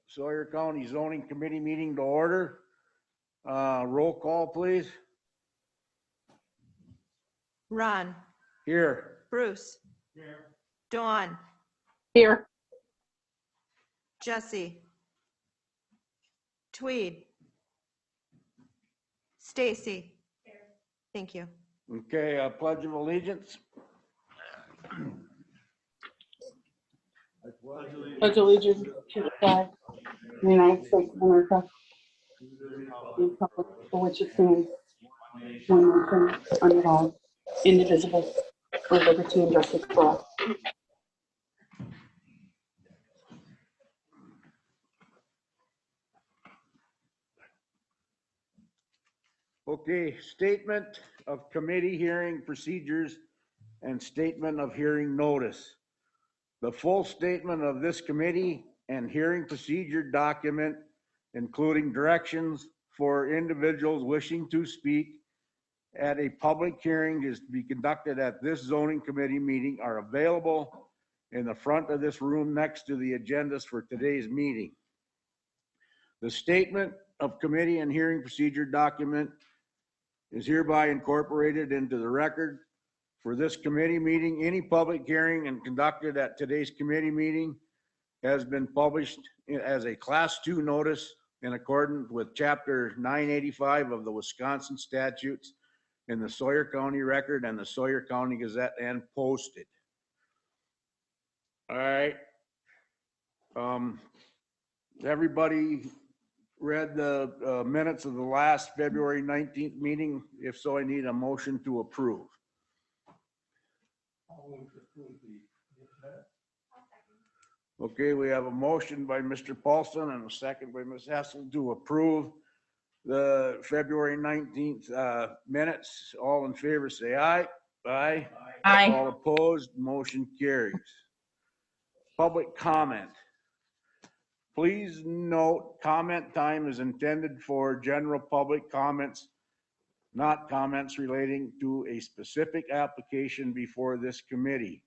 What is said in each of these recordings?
Sawyer County Zoning Committee meeting to order. Roll call, please. Ron, Here. Bruce, Here. Dawn, Here. Jesse, Tweed, Stacy. Thank you. Okay, Pledge of Allegiance. Pledge allegiance to the flag of the United States of America, the republic for which it stands, one nation, under God, indivisible, with liberty and justice for all. Okay, statement of committee hearing procedures and statement of hearing notice. The full statement of this committee and hearing procedure document, including directions for individuals wishing to speak at a public hearing is to be conducted at this zoning committee meeting, are available in the front of this room next to the agendas for today's meeting. The statement of committee and hearing procedure document is hereby incorporated into the record for this committee meeting. Any public hearing and conducted at today's committee meeting has been published as a Class 2 notice in accordance with Chapter 985 of the Wisconsin Statutes in the Sawyer County Record and the Sawyer County Gazette and posted. All right. Everybody read the minutes of the last February 19th meeting? If so, I need a motion to approve. Okay, we have a motion by Mr. Paulson and a second by Ms. Hessel to approve the February 19th minutes. All in favor say aye. Aye. Aye. All opposed, motion carries. Public comment. Please note, comment time is intended for general public comments, not comments relating to a specific application before this committee.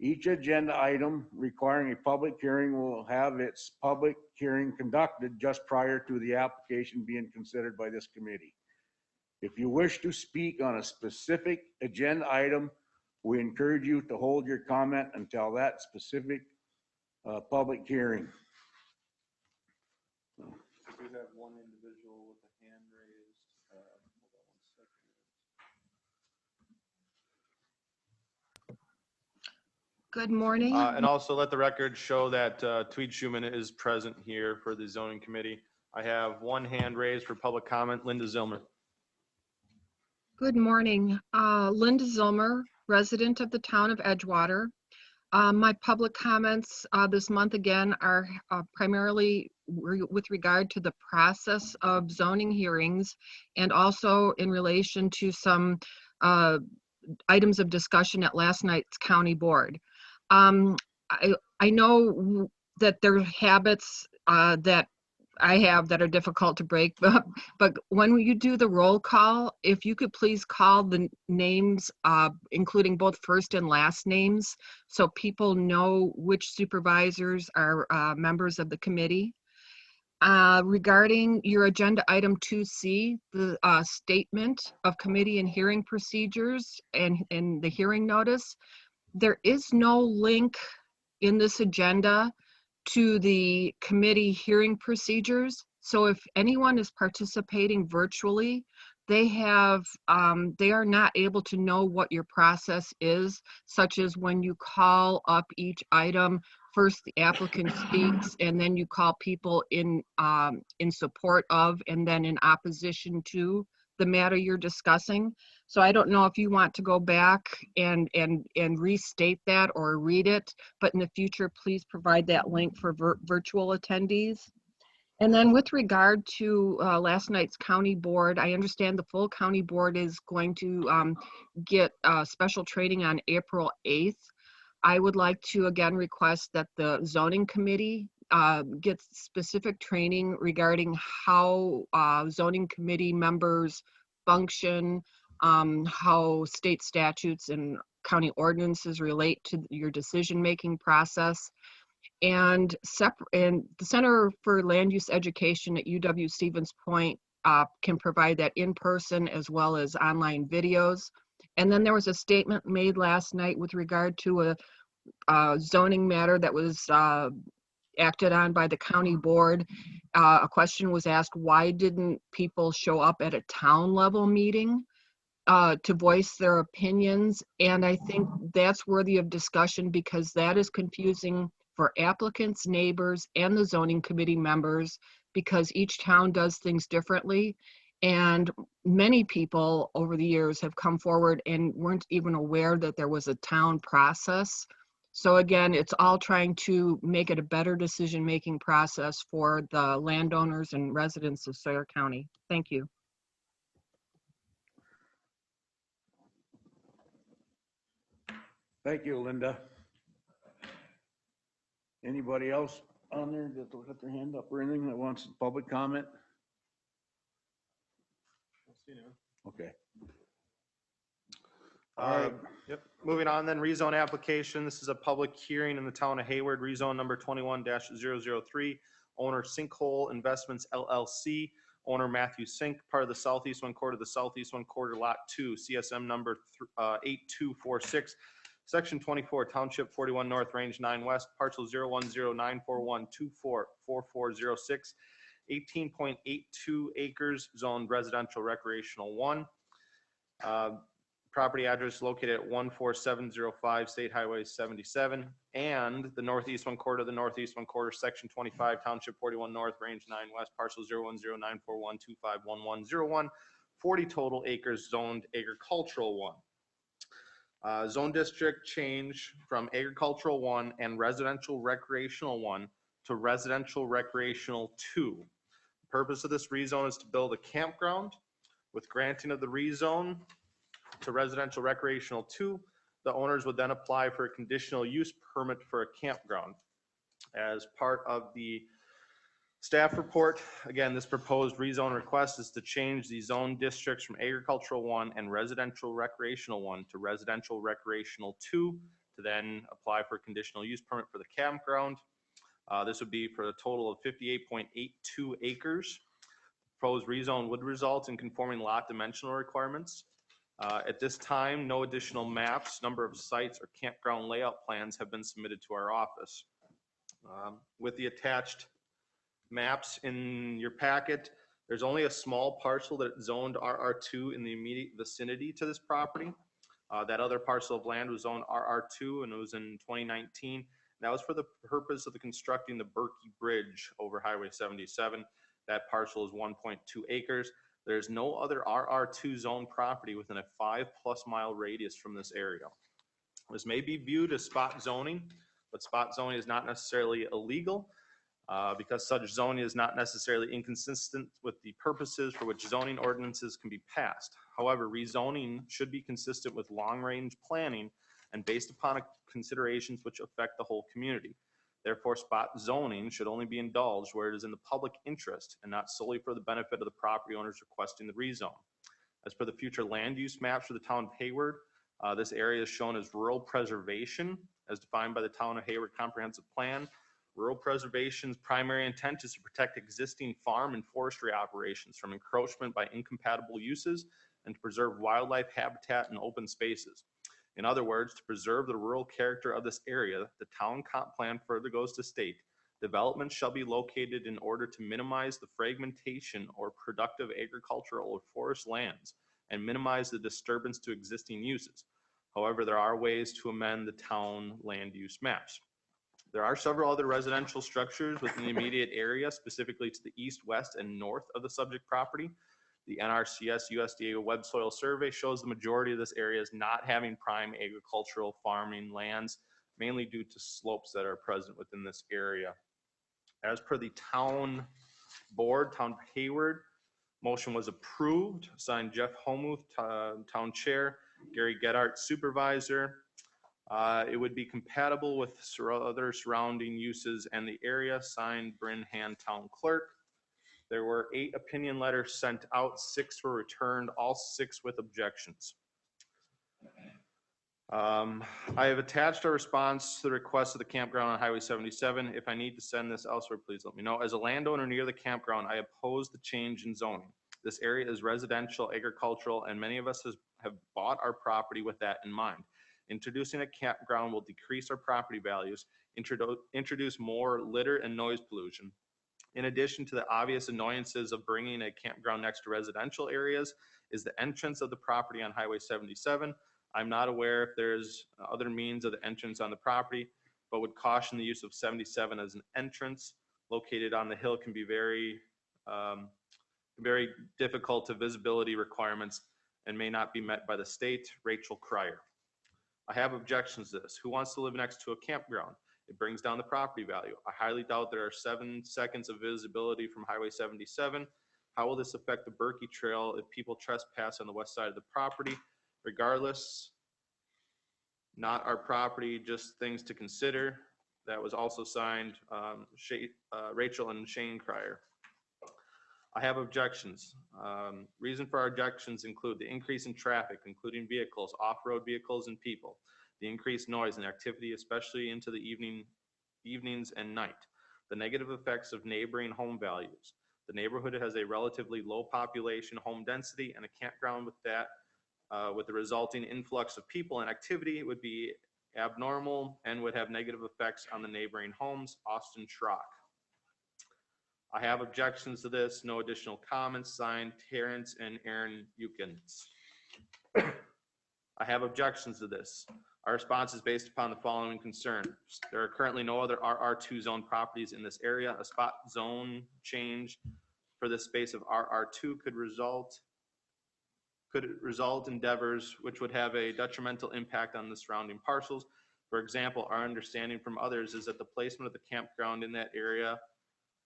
Each agenda item requiring a public hearing will have its public hearing conducted just prior to the application being considered by this committee. If you wish to speak on a specific agenda item, we encourage you to hold your comment until that specific public hearing. We have one individual with a hand raised. Hold on 1 second. Good morning. And also let the record show that Tweed Schumann is present here for the zoning committee. I have one hand raised for public comment. Linda Zilmer. Good morning. Linda Zilmer, resident of the town of Edgewater. My public comments this month again are primarily with regard to the process of zoning hearings and also in relation to some items of discussion at last night's county board. I know that there are habits that I have that are difficult to break, but when you do the roll call, if you could please call the names, including both first and last names, so people know which supervisors are members of the committee. Regarding your agenda item 2C, the statement of committee and hearing procedures and the hearing notice, there is no link in this agenda to the committee hearing procedures. So if anyone is participating virtually, they are not able to know what your process is, such as when you call up each item, first the applicant speaks, and then you call people in support of, and then in opposition to the matter you're discussing. So I don't know if you want to go back and restate that or read it, but in the future, please provide that link for virtual attendees. And then with regard to last night's county board, I understand the full county board is going to get special training on April 8th. I would like to again request that the zoning committee gets specific training regarding how zoning committee members function, how state statutes and county ordinances relate to your decision-making process. And the Center for Land Use Education at UW Stevens Point can provide that in person as well as online videos. And then there was a statement made last night with regard to a zoning matter that was acted on by the county board. A question was asked, why didn't people show up at a town level meeting to voice their opinions? And I think that's worthy of discussion because that is confusing for applicants, neighbors, and the zoning committee members because each town does things differently. And many people over the years have come forward and weren't even aware that there was a town process. So again, it's all trying to make it a better decision-making process for the landowners and residents of Sawyer County. Thank you. Thank you, Linda. Anybody else on there that will put their hand up or anything that wants public comment? Okay. All right. Yep. Moving on then, rezone application. This is a public hearing in the town of Hayward, rezone number 21-003. Owner Sinkhole Investments LLC. Owner Matthew Sink, part of the southeast one quarter, lot 2, CSM number 8246. Section 24, Township 41 North, Range 9 West, parcel 010-941-244406, 18.82 acres, zoned residential recreational 1. Property address located at 14705 State Highway 77, and the northeast one quarter, section 25, Township 41 North, Range 9 West, parcel 010-941-251101, 40 total acres, zoned agricultural 1. Zone district change from agricultural 1 and residential recreational 1 to residential recreational 2. The purpose of this rezone is to build a campground. With granting of the rezone to residential recreational 2, the owners would then apply for a conditional use permit for a campground. As part of the staff report, again, this proposed rezone request is to change the zone districts from agricultural 1 and residential recreational 1 to residential recreational 2 to then apply for a conditional use permit for the campground. This would be for a total of 58.82 acres. Proposed rezone would result in conforming lot dimensional requirements. At this time, no additional maps, number of sites, or campground layout plans have been submitted to our office. With the attached maps in your packet, there's only a small parcel that zoned RR2 in the immediate vicinity to this property. That other parcel of land was zoned RR2 and it was in 2019. That was for the purpose of constructing the Berkey Bridge over Highway 77. That parcel is 1.2 acres. There's no other RR2 zone property within a 5+ mile radius from this area. This may be viewed as spot zoning, but spot zoning is not necessarily illegal because such zoning is not necessarily inconsistent with the purposes for which zoning ordinances can be passed. However, rezoning should be consistent with long-range planning and based upon considerations which affect the whole community. Therefore, spot zoning should only be indulged where it is in the public interest and not solely for the benefit of the property owners requesting the rezone. As for the future land use maps for the town of Hayward, this area is shown as rural preservation as defined by the Town of Hayward Comprehensive Plan. Rural preservation's primary intent is to protect existing farm and forestry operations from encroachment by incompatible uses and to preserve wildlife habitat and open spaces. In other words, to preserve the rural character of this area, the town comp plan further goes to state, development shall be located in order to minimize the fragmentation or productive agricultural or forest lands and minimize the disturbance to existing uses. However, there are ways to amend the town land use maps. There are several other residential structures within the immediate area, specifically to the east, west, and north of the subject property. The NRCS USDA web soil survey shows the majority of this area is not having prime agricultural farming lands, mainly due to slopes that are present within this area. As per the town board, Town of Hayward, motion was approved, signed Jeff Homuth, town chair, Gary Gedart, supervisor. It would be compatible with other surrounding uses and the area, signed Bryn Hand, town clerk. There were 8 opinion letters sent out, 6 were returned, all 6 with objections. I have attached a response to the request of the campground on Highway 77. If I need to send this elsewhere, please let me know. As a landowner near the campground, I oppose the change in zoning. This area is residential, agricultural, and many of us have bought our property with that in mind. Introducing a campground will decrease our property values, introduce more litter and noise pollution. In addition to the obvious annoyances of bringing a campground next to residential areas is the entrance of the property on Highway 77. I'm not aware if there's other means of the entrance on the property, but would caution the use of 77 as an entrance located on the hill can be very difficult to visibility requirements and may not be met by the state. Rachel Cryer. I have objections to this. Who wants to live next to a campground? It brings down the property value. I highly doubt there are 7 seconds of visibility from Highway 77. How will this affect the Berkey Trail if people trespass on the west side of the property? Regardless, not our property, just things to consider. That was also signed Rachel and Shane Cryer. I have objections. Reason for our objections include the increase in traffic, including vehicles, off-road vehicles, and people, the increased noise and activity, especially into the evenings and night, the negative effects of neighboring home values. The neighborhood has a relatively low population, home density, and a campground with that, with the resulting influx of people and activity would be abnormal and would have negative effects on the neighboring homes. Austin Schrock. I have objections to this. No additional comments. Signed, Terrence and Aaron Eukins. I have objections to this. Our response is based upon the following concerns. There are currently no other RR2 zone properties in this area. A spot zone change for this space of RR2 could result endeavors which would have a detrimental impact on the surrounding parcels. For example, our understanding from others is that the placement of the campground in that area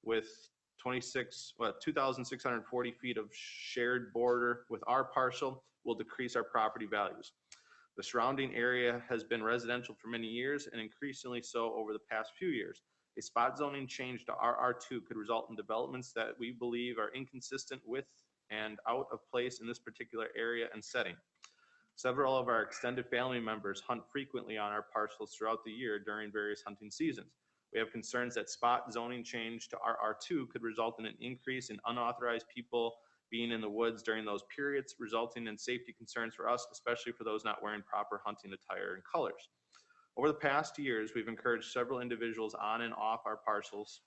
with 2,640 feet of shared border with our parcel will decrease our property values. The surrounding area has been residential for many years and increasingly so over the past few years. A spot zoning change to RR2 could result in developments that we believe are inconsistent with and out of place in this particular area and setting. Several of our extended family members hunt frequently on our parcels throughout the year during various hunting seasons. We have concerns that spot zoning change to RR2 could result in an increase in unauthorized people being in the woods during those periods, resulting in safety concerns for us, especially for those not wearing proper hunting attire and colors. Over the past years, we've encouraged several individuals on and off our parcels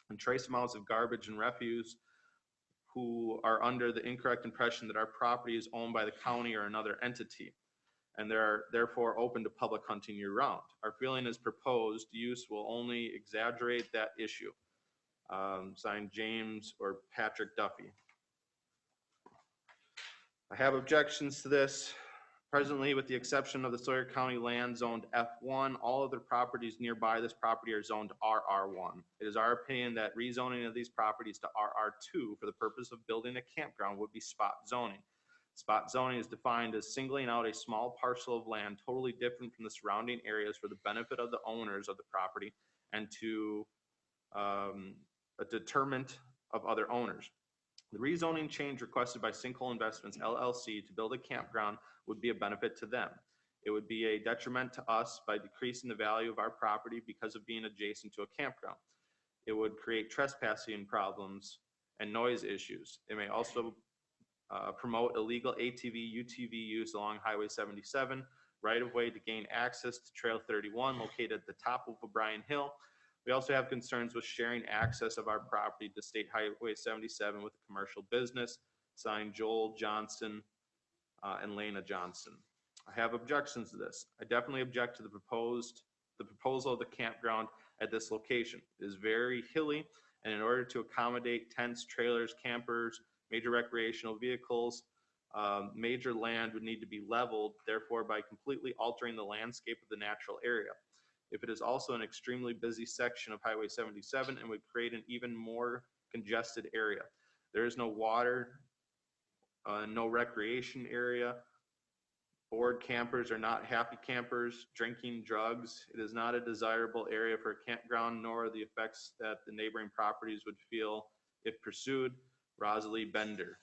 and trace amounts of garbage and refuse who are under the incorrect impression that our property is owned by the county or another entity, and they're therefore open to public hunting year round. Our feeling is proposed use will only exaggerate that issue. Signed James or Patrick Duffy. I have objections to this. Presently, with the exception of the Sawyer County land zoned F1, all other properties nearby this property are zoned RR1. It is our opinion that rezoning of these properties to RR2 for the purpose of building a campground would be spot zoning. Spot zoning is defined as singling out a small parcel of land totally different from the surrounding areas for the benefit of the owners of the property and to a deterrent of other owners. The rezoning change requested by Sinkhole Investments LLC to build a campground would be a benefit to them. It would be a detriment to us by decreasing the value of our property because of being adjacent to a campground. It would create trespassing problems and noise issues. It may also promote illegal ATV, UTV use along Highway 77, right of way to gain access to Trail 31 located at the top of O'Brien Hill. We also have concerns with sharing access of our property to State Highway 77 with a commercial business. Signed Joel Johnson and Lena Johnson. I have objections to this. I definitely object to the proposal of the campground at this location. It is very hilly, and in order to accommodate tents, trailers, campers, major recreational vehicles, major land would need to be leveled, therefore by completely altering the landscape of the natural area. If it is also an extremely busy section of Highway 77 and would create an even more congested area. There is no water, no recreation area. Bored campers are not happy campers, drinking drugs. It is not a desirable area for a campground, nor the effects that the neighboring properties would feel if pursued. Rosalie Bender.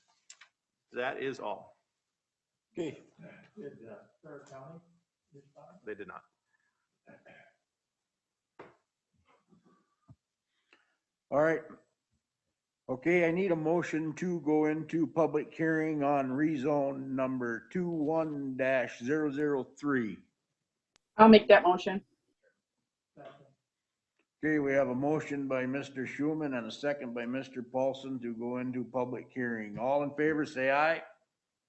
That is all. Okay. Did Stark County They did not. All right. Okay, I need a motion to go into public hearing on rezone number 21-003. I'll make that motion. Okay, we have a motion by Mr. Schuman and a second by Mr. Paulson to go into public hearing. All in favor, say aye.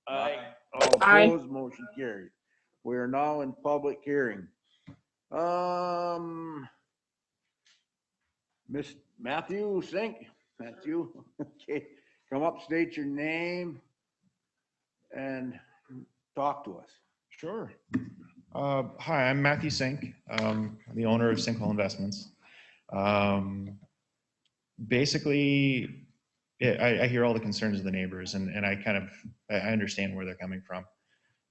Aye. All Aye. opposed, motion carried. We are now in public hearing. Miss Matthew Sink, that's you. Okay, come up, state your name and talk to us. Sure. Hi, I'm Matthew Sink, the owner of Sinkhole Investments. Basically, I hear all the concerns of the neighbors, and I understand where they're coming from.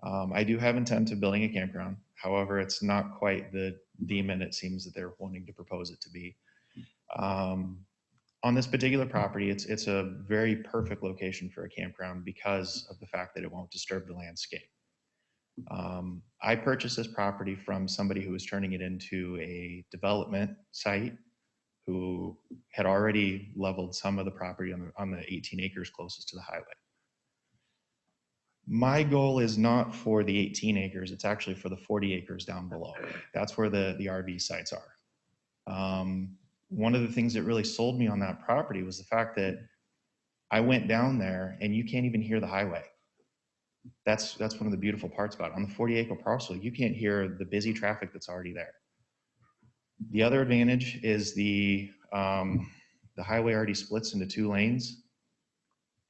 I do have intent of building a campground. However, it's not quite the demon it seems that they're wanting to propose it to be. On this particular property, it's a very perfect location for a campground because of the fact that it won't disturb the landscape. I purchased this property from somebody who was turning it into a development site, who had already leveled some of the property on the 18 acres closest to the highway. My goal is not for the 18 acres, it's actually for the 40 acres down below. That's where the RV sites are. One of the things that really sold me on that property was the fact that I went down there and you can't even hear the highway. That's one of the beautiful parts about it. On the 40-acre parcel, you can't hear the busy traffic that's already there. The other advantage is the highway already splits into 2 lanes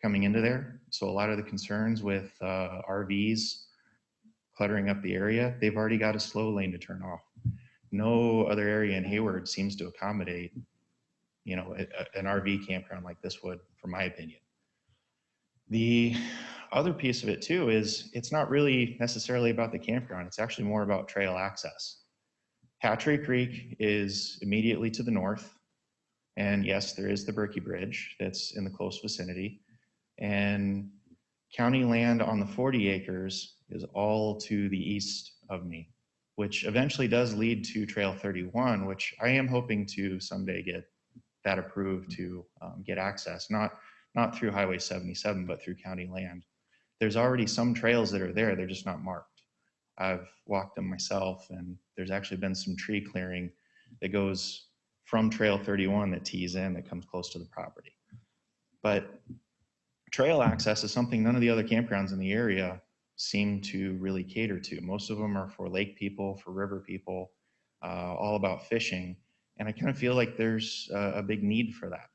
coming into there. So a lot of the concerns with RVs cluttering up the area, they've already got a slow lane to turn off. No other area in Hayward seems to accommodate, an RV campground like this would, from my opinion. The other piece of it too is it's not really necessarily about the campground. It's actually more about trail access. Hatchery Creek is immediately to the north. And yes, there is the Berkey Bridge that's in the close vicinity. And county land on the 40 acres is all to the east of me, which eventually does lead to Trail 31, which I am hoping to someday get that approved to get access, not through Highway 77, but through county land. There's already some trails that are there, they're just not marked. I've walked them myself, and there's actually been some tree clearing that goes from Trail 31 that tees in, that comes close to the property. But trail access is something none of the other campgrounds in the area seem to really cater to. Most of them are for lake people, for river people, all about fishing. And I kind of feel like there's a big need for that.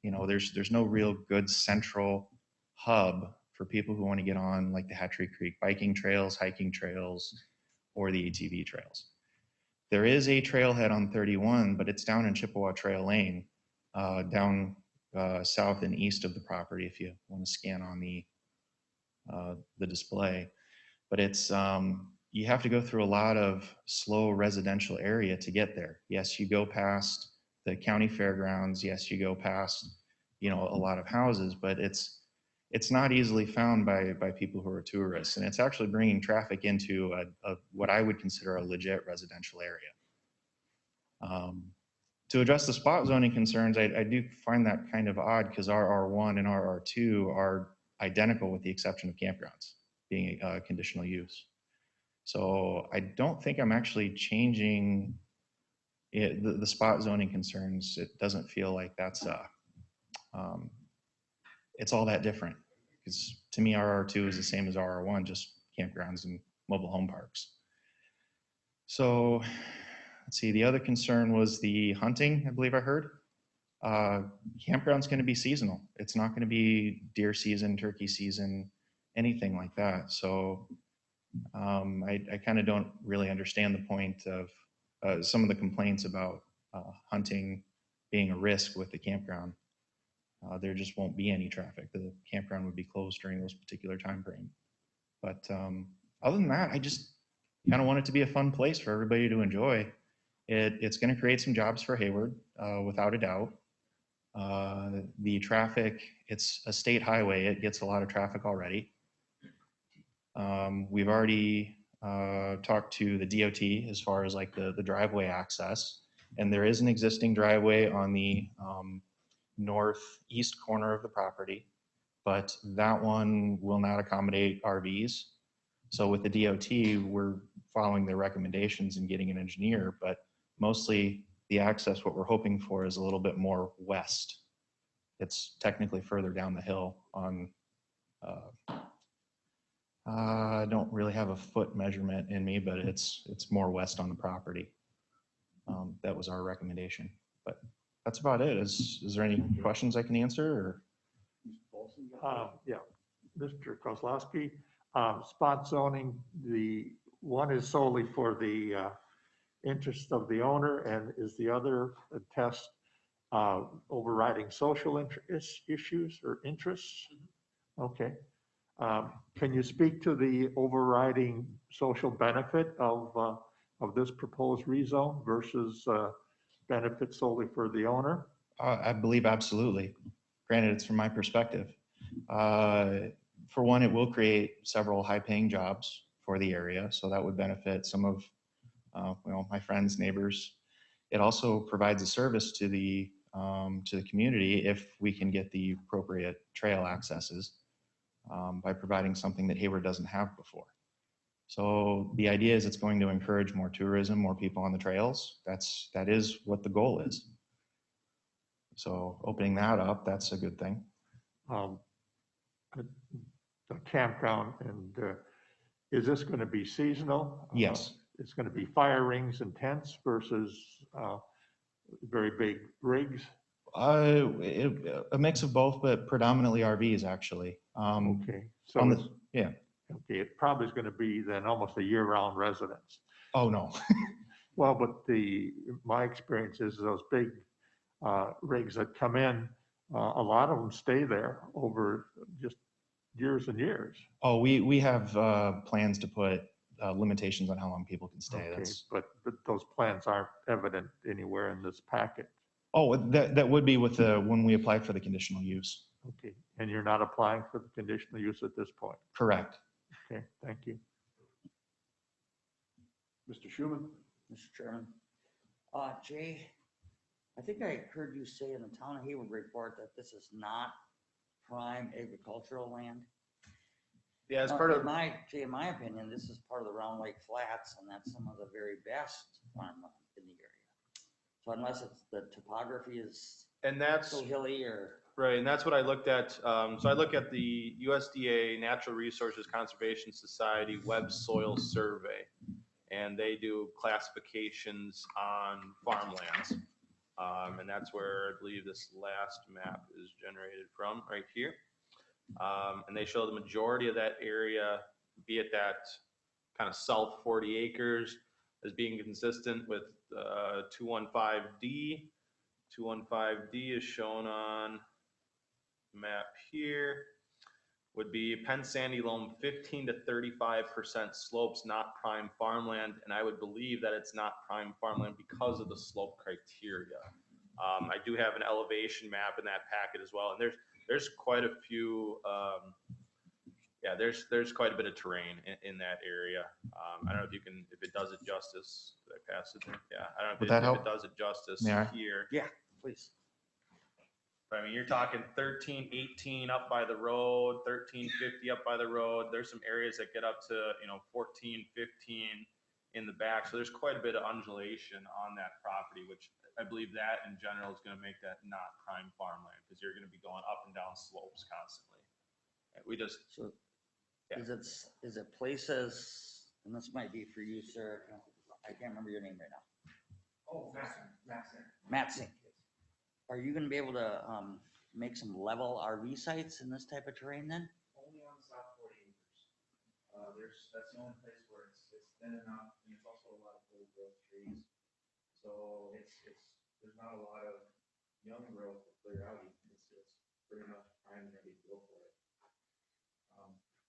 There's no real good central hub for people who want to get on like the Hatchery Creek biking trails, hiking trails, or the ATV trails. There is a trailhead on 31, but it's down in Chippewa Trail Lane, down south and east of the property if you want to scan on the display. But it's you have to go through a lot of slow residential area to get there. Yes, you go past the county fairgrounds. Yes, you go past a lot of houses, but it's not easily found by people who are tourists, and it's actually bringing traffic into what I would consider a legit residential area. To address the spot zoning concerns, I do find that kind of odd because our R1 and our R2 are identical with the exception of campgrounds being a conditional use. So I don't think I'm actually changing the spot zoning concerns. It doesn't feel like that's it's all that different, because to me our R2 is the same as our R1, just campgrounds and mobile home parks. So let's see, the other concern was the hunting, I believe I heard. Campground's going to be seasonal. It's not going to be deer season, turkey season, anything like that. So I kind of don't really understand the point of some of the complaints about hunting being a risk with the campground. There just won't be any traffic. The campground would be closed during those particular time frame. But other than that, I just kind of want it to be a fun place for everybody to enjoy. It's going to create some jobs for Hayward, without a doubt. The traffic, it's a state highway. It gets a lot of traffic already. We've already talked to the DOT as far as like the driveway access. And there is an existing driveway on the northeast corner of the property, but that one will not accommodate RVs. So with the DOT, we're following their recommendations and getting an engineer, but mostly the access, what we're hoping for is a little bit more west. It's technically further down the hill on, I don't really have a foot measurement in me, but it's more west on the property. That was our recommendation, but that's about it. Is there any questions I can answer or? Yeah, Mr. Kozlowski, spot zoning, the one is solely for the interest of the owner, and is the other a test overriding social issues or interests? Okay. Can you speak to the overriding social benefit of this proposed rezone versus benefit solely for the owner? I believe absolutely. Granted, it's from my perspective. For one, it will create several high-paying jobs for the area, so that would benefit some of my friends, neighbors. It also provides a service to the community if we can get the appropriate trail accesses by providing something that Hayward doesn't have before. So the idea is it's going to encourage more tourism, more people on the trails. That is what the goal is. So opening that up, that's a good thing. The campground, and is this going to be seasonal? Yes. It's going to be fire rings and tents versus very big rigs? A mix of both, but predominantly RVs actually. Okay, so yeah. Okay, it probably is going to be then almost a year-round residence. Oh, no. Well, but my experience is those big rigs that come in, a lot of them stay there over just years and years. Oh, we have plans to put limitations on how long people can stay. Okay, but those plans aren't evident anywhere in this packet. Oh, that would be with when we apply for the conditional use. Okay, and you're not applying for the conditional use at this point? Correct. Okay, thank you. Mr. Schuman? Mr. Chairman. Jay, I think I heard you say in the Town of Hayward report that this is not prime agricultural land. Yeah, as part of, Jay, in my opinion, this is part of the Round Lake Flats, and that's some of the very best farmland in the area. So unless it's the topography is and that's so hilly or. right, and that's what I looked at. So I look at the USDA Natural Resources Conservation Society Web Soil Survey, and they do classifications on farmlands. And that's where I believe this last map is generated from, right here. And they show the majority of that area, be it that kind of south 40 acres, as being consistent with 215D. 215D is shown on map here, would be Penn Sandy loam 15 to 35% slopes, not prime farmland. And I would believe that it's not prime farmland because of the slope criteria. I do have an elevation map in that packet as well. And there's quite a few, yeah, there's quite a bit of terrain in that area. I don't know if it does it justice. Did I pass it there? Yeah, I don't know if it does it justice here. Yeah, please. But I mean, you're talking 1318 up by the road, 1350 up by the road. There's some areas that get up to, 1415 in the back. So there's quite a bit of undulation on that property, which I believe that in general is going to make that not prime farmland because you're going to be going up and down slopes constantly. And we just, So yeah. is it places, and this might be for you, sir. I can't remember your name right now. Oh, Matt. Are you going to be able to make some level RV sites in this type of terrain then? only on the south 40 acres. That's the only place where it's thin enough, and it's also a lot of old growth trees. So there's not a lot of young growth to clear out. It's pretty much prime and ready to go for it.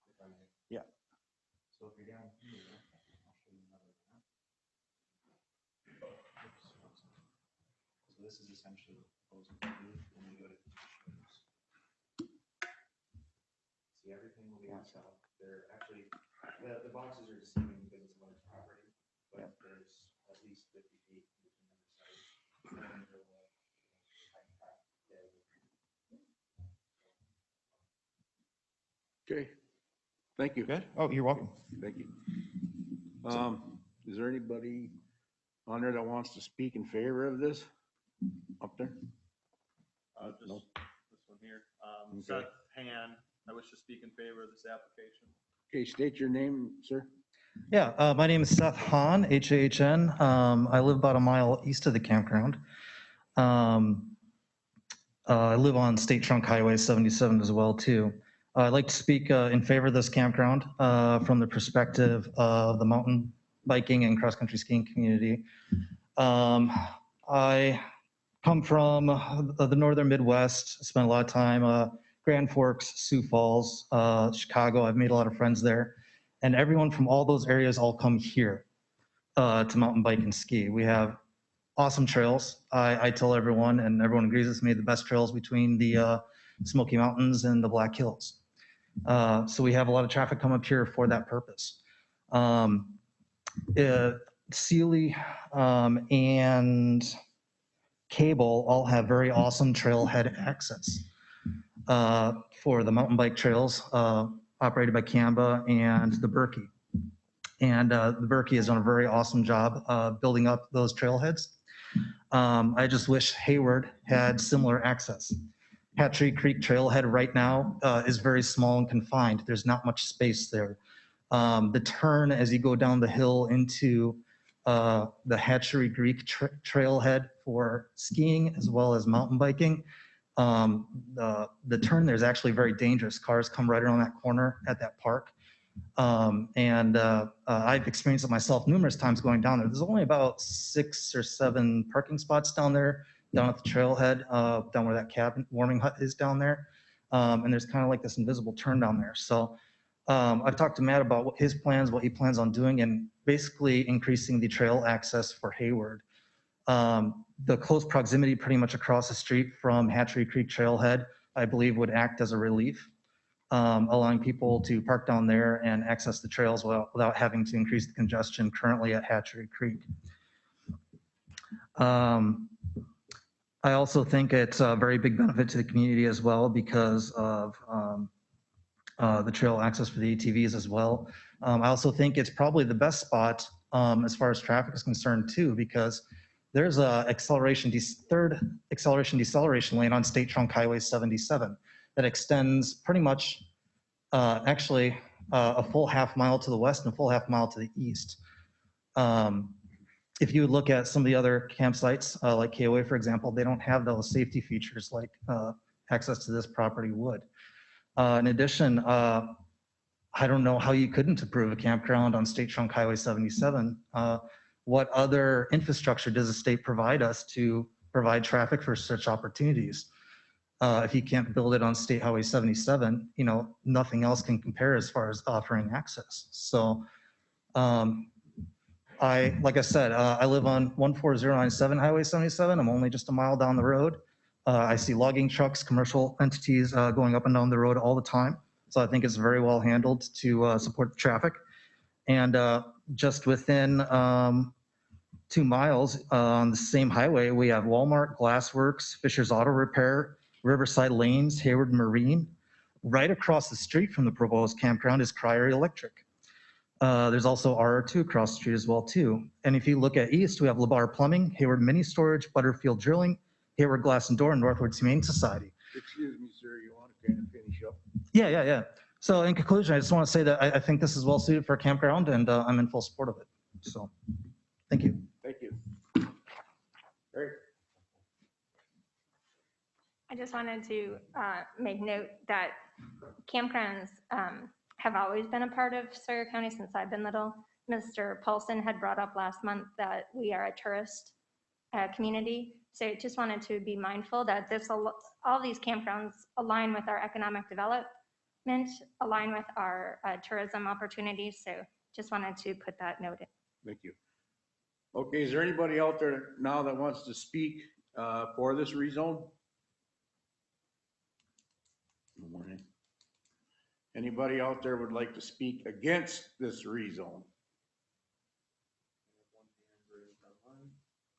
If I may. Yeah. So if you're down here, I'll show you another map. So this is essentially the proposal when we go to conditional use. See, everything will be on south. They're actually The boxes are deceiving because it's large property, but there's at least 50 feet between the sites. Okay, thank you. Good. Oh, you're welcome. Thank you. Is there anybody on there that wants to speak in favor of this up there? Just No. this one here. Okay. Seth Han, I wish to speak in favor of this application. Okay, state your name, sir. Yeah, my name is Seth Hahn, H-A-H-N. I live about a mile east of the campground. I live on State Trunk Highway 77 as well, too. I'd like to speak in favor of this campground from the perspective of the mountain biking and cross-country skiing community. I come from the northern Midwest, spent a lot of time, Grand Forks, Sioux Falls, Chicago. I've made a lot of friends there. And everyone from all those areas all come here to mountain bike and ski. We have awesome trails. I tell everyone, and everyone agrees, it's made the best trails between the Smoky Mountains and the Black Hills. So we have a lot of traffic come up here for that purpose. Sealy and Cable all have very awesome trailhead access for the mountain bike trails operated by Canva and the Berkey. And the Berkey has done a very awesome job building up those trailheads. I just wish Hayward had similar access. Hatchery Creek trailhead right now is very small and confined. There's not much space there. The turn as you go down the hill into the Hatchery Creek trailhead for skiing as well as mountain biking, the turn there is actually very dangerous. Cars come right around that corner at that park. I've experienced it myself numerous times going down there. There's only about 6 or 7 parking spots down there, down at the trailhead, down where that cabin warming hut is down there. And there's kind of like this invisible turn down there. So I've talked to Matt about what his plans, what he plans on doing, and basically increasing the trail access for Hayward. The close proximity pretty much across the street from Hatchery Creek trailhead, I believe would act as a relief, allowing people to park down there and access the trails without having to increase the congestion currently at Hatchery Creek. I also think it's a very big benefit to the community as well because of the trail access for the ATVs as well. I also think it's probably the best spot as far as traffic is concerned too, because there's a third acceleration deceleration lane on State Trunk Highway 77 that extends pretty much actually a full half mile to the west and a full half mile to the east. If you look at some of the other campsites, like KOA, for example, they don't have those safety features like access to this property would. In addition, I don't know how you couldn't approve a campground on State Trunk Highway 77. What other infrastructure does the state provide us to provide traffic for such opportunities? If you can't build it on State Highway 77, you know, nothing else can compare as far as offering access. So, like I said, I live on 14097 Highway 77. I'm only just a mile down the road. I see logging trucks, commercial entities going up and down the road all the time. So I think it's very well handled to support the traffic. And just within 2 miles on the same highway, we have Walmart, Glassworks, Fisher's Auto Repair, Riverside Lanes, Hayward Marine. Right across the street from the proposed campground is Criery Electric. There's also RR2 across the street as well too. And if you look at east, we have LeBar Plumbing, Hayward Mini Storage, Butterfield Drilling, Hayward Glass and Door, and Northwoods Humane Society. Excuse me, sir, you want to kind of finish up? Yeah. So in conclusion, I just want to say that I think this is well suited for a campground and I'm in full support of it. So, thank you. Thank you. Great. I just wanted to make note that campgrounds have always been a part of Sawyer County since I've been little. Mr. Paulson had brought up last month that we are a tourist community. So just wanted to be mindful that all these campgrounds align with our economic development, align with our tourism opportunities. So just wanted to put that note in. Thank you. Okay, is there anybody out there now that wants to speak for this rezone? Good morning. Anybody out there would like to speak against this rezone?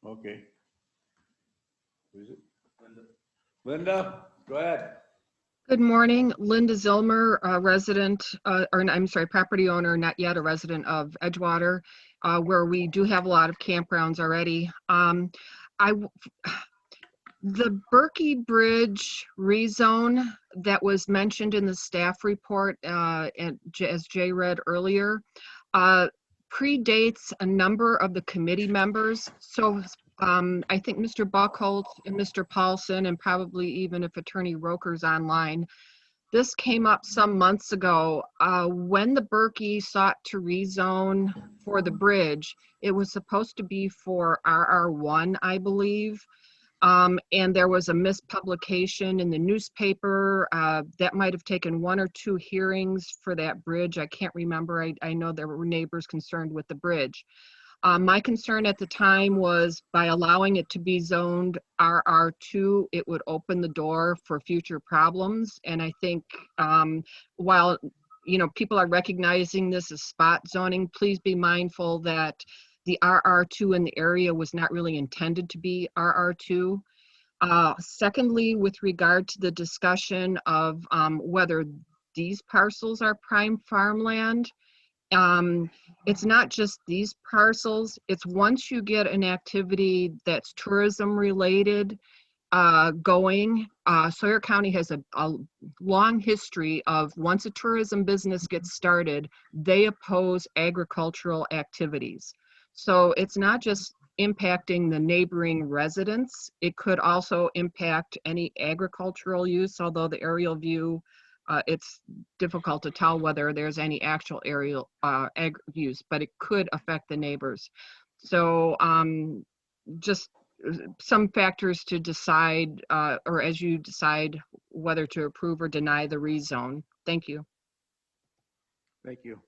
Okay. Who is it? Linda, go ahead. Good morning, Linda Zilmer, a resident, or I'm sorry, property owner, not yet a resident of Edgewater, where we do have a lot of campgrounds already. The Berkey Bridge rezone that was mentioned in the staff report, as Jay read earlier, predates a number of the committee members. So I think Mr. Buckholt and Mr. Paulson, and probably even if Attorney Roker's online, this came up some months ago. When the Berkey sought to rezone for the bridge, it was supposed to be for RR1, I believe. And there was a mispublication in the newspaper. That might have taken 1 or 2 hearings for that bridge. I can't remember. I know there were neighbors concerned with the bridge. My concern at the time was by allowing it to be zoned RR2, it would open the door for future problems. And I think while people are recognizing this as spot zoning, please be mindful that the RR2 in the area was not really intended to be RR2. Secondly, with regard to the discussion of whether these parcels are prime farmland, it's not just these parcels. It's once you get an activity that's tourism related going, Sawyer County has a long history of once a tourism business gets started, they oppose agricultural activities. So it's not just impacting the neighboring residents. It could also impact any agricultural use, although the aerial view, it's difficult to tell whether there's any actual aerial ag use, but it could affect the neighbors. So just some factors to decide, or as you decide whether to approve or deny the rezone. Thank you. Thank you.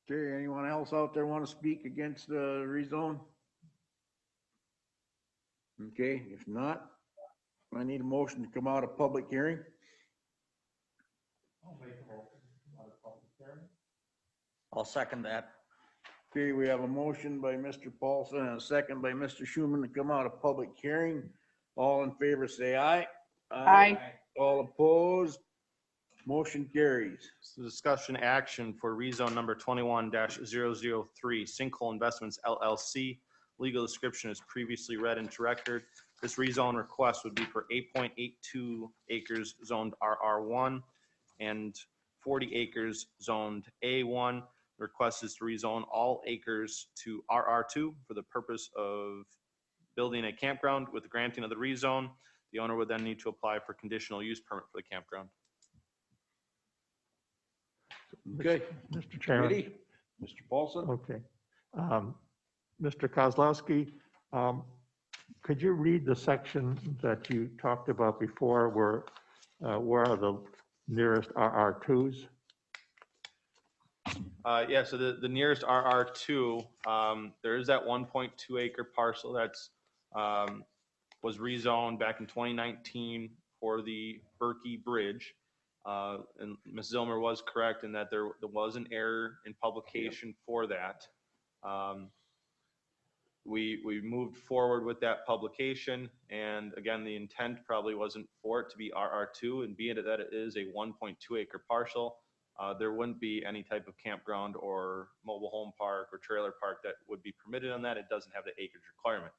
Okay, anyone else out there want to speak against the rezone? Okay, if not, I need a motion to come out of public hearing. I'll second that. Okay, we have a motion by Mr. Paulson and a second by Mr. Schuman to come out of public hearing. All in favor, say aye. Aye. All opposed, motion carries. So discussion action for rezone number 21-003, Sinkhole Investments LLC. Legal description is previously read into record. This rezone request would be for 8.82 acres zoned RR1 and 40 acres zoned A1. The request is to rezone all acres to RR2 for the purpose of building a campground. With the granting of the rezone, the owner would then need to apply for conditional use permit for the campground. Okay, Mr. Chairman. Committee, Mr. Paulson. Okay. Mr. Kozlowski, could you read the section that you talked about before where are the nearest RR2s? Yeah, so the nearest RR2, there is that 1.2 acre parcel that's was rezoned back in 2019 for the Berkey Bridge. And Ms. Zilmer was correct in that there was an error in publication for that. We moved forward with that publication, and again, the intent probably wasn't for it to be RR2, and being that it is a 1.2 acre parcel, there wouldn't be any type of campground or mobile home park or trailer park that would be permitted on that. It doesn't have the acreage requirement.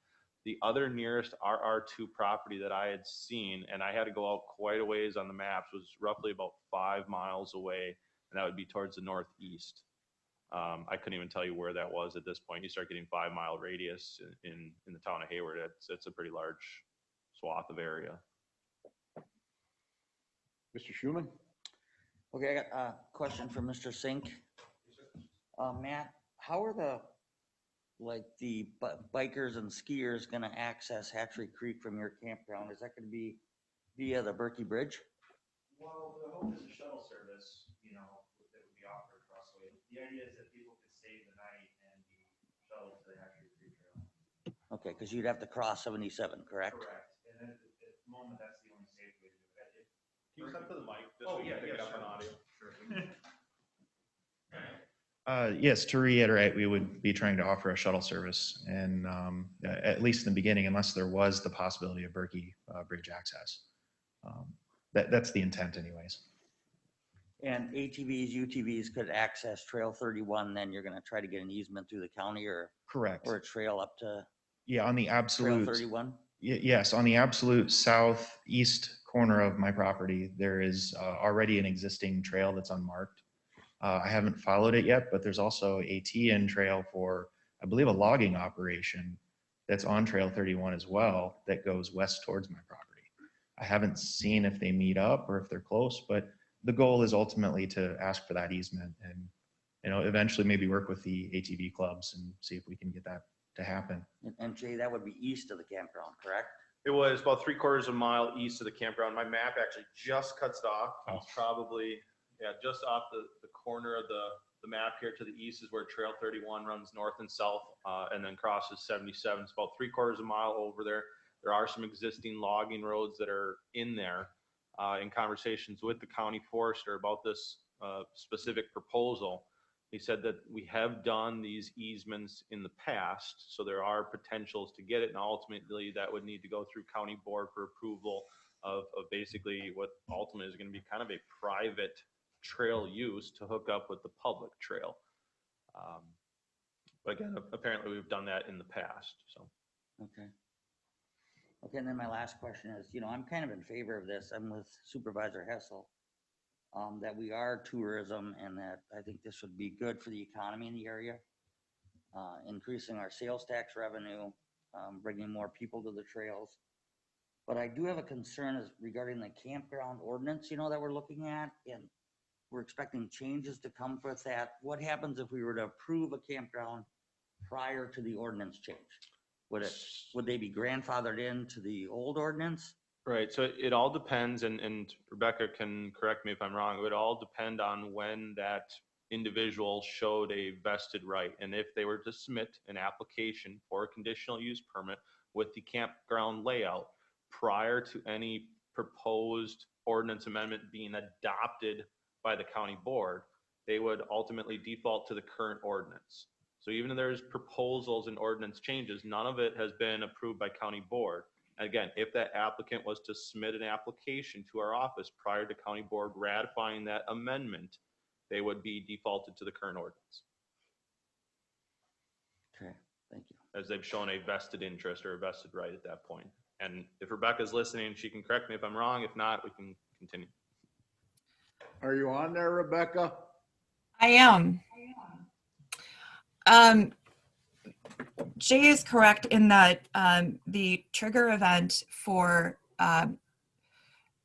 The other nearest RR2 property that I had seen, and I had to go out quite a ways on the maps, was roughly about 5 miles away, and that would be towards the northeast. I couldn't even tell you where that was at this point. You start getting 5 mile radius in the town of Hayward. It's a pretty large swath of area. Mr. Schuman. Okay, I got a question for Mr. Sink. Matt, how are the bikers and skiers gonna access Hatchery Creek from your campground? Is that gonna be via the Berkey Bridge? Well, the hope is a shuttle service, that would be offered across the way. The idea is that people could stay the night and be shuttled to the Hatchery Creek Trail. Okay, because you'd have to cross 77, correct? Correct. And then at the moment, that's the only safe way to do it. Can you step to the mic? Just Oh, so we yeah, can pick yeah, it up on sure. audio? Yes, to reiterate, we would be trying to offer a shuttle service, and at least in the beginning, unless there was the possibility of Berkey Bridge access. That's the intent, anyways. And ATVs, UTVs could access Trail 31, then you're gonna try to get an easement through the county Correct. or a trail up to Yeah, on the Trail absolute. 31? Yes, on the absolute southeast corner of my property, there is already an existing trail that's unmarked. I haven't followed it yet, but there's also a TN trail for, I believe, a logging operation that's on Trail 31 as well that goes west towards my property. I haven't seen if they meet up or if they're close, but the goal is ultimately to ask for that easement and, eventually maybe work with the ATV clubs and see if we can get that to happen. And Jay, that would be east of the campground, correct? It was about 3/4 of a mile east of the campground. My map actually just cuts it off. It's probably, just off the corner of the map here to the east is where Trail 31 runs north and south, and then crosses 77. It's about 3/4 of a mile over there. There are some existing logging roads that are in there. In conversations with the county forester about this specific proposal, he said that we have done these easements in the past, so there are potentials to get it, and ultimately that would need to go through county board for approval of basically what ultimately is going to be kind of a private trail use to hook up with the public trail. But again, apparently we've done that in the past, so. Okay. Okay, and then my last question is, I'm kind of in favor of this. I'm with Supervisor Hessel. That we are tourism and that I think this would be good for the economy in the area. Increasing our sales tax revenue, bringing more people to the trails. But I do have a concern is regarding the campground ordinance, that we're looking at, and we're expecting changes to come with that. What happens if we were to approve a campground prior to the ordinance change? Would they be grandfathered into the old ordinance? Right, so it all depends, and Rebecca can correct me if I'm wrong, it would all depend on when that individual showed a vested right. And if they were to submit an application for a conditional use permit with the campground layout prior to any proposed ordinance amendment being adopted by the county board, they would ultimately default to the current ordinance. So even if there's proposals and ordinance changes, none of it has been approved by county board. Again, if that applicant was to submit an application to our office prior to county board ratifying that amendment, they would be defaulted to the current ordinance. Okay, thank you. As they've shown a vested interest or a vested right at that point. And if Rebecca's listening, she can correct me if I'm wrong. If not, we can continue. Are you on there, Rebecca? I am. Jay is correct in that the trigger event for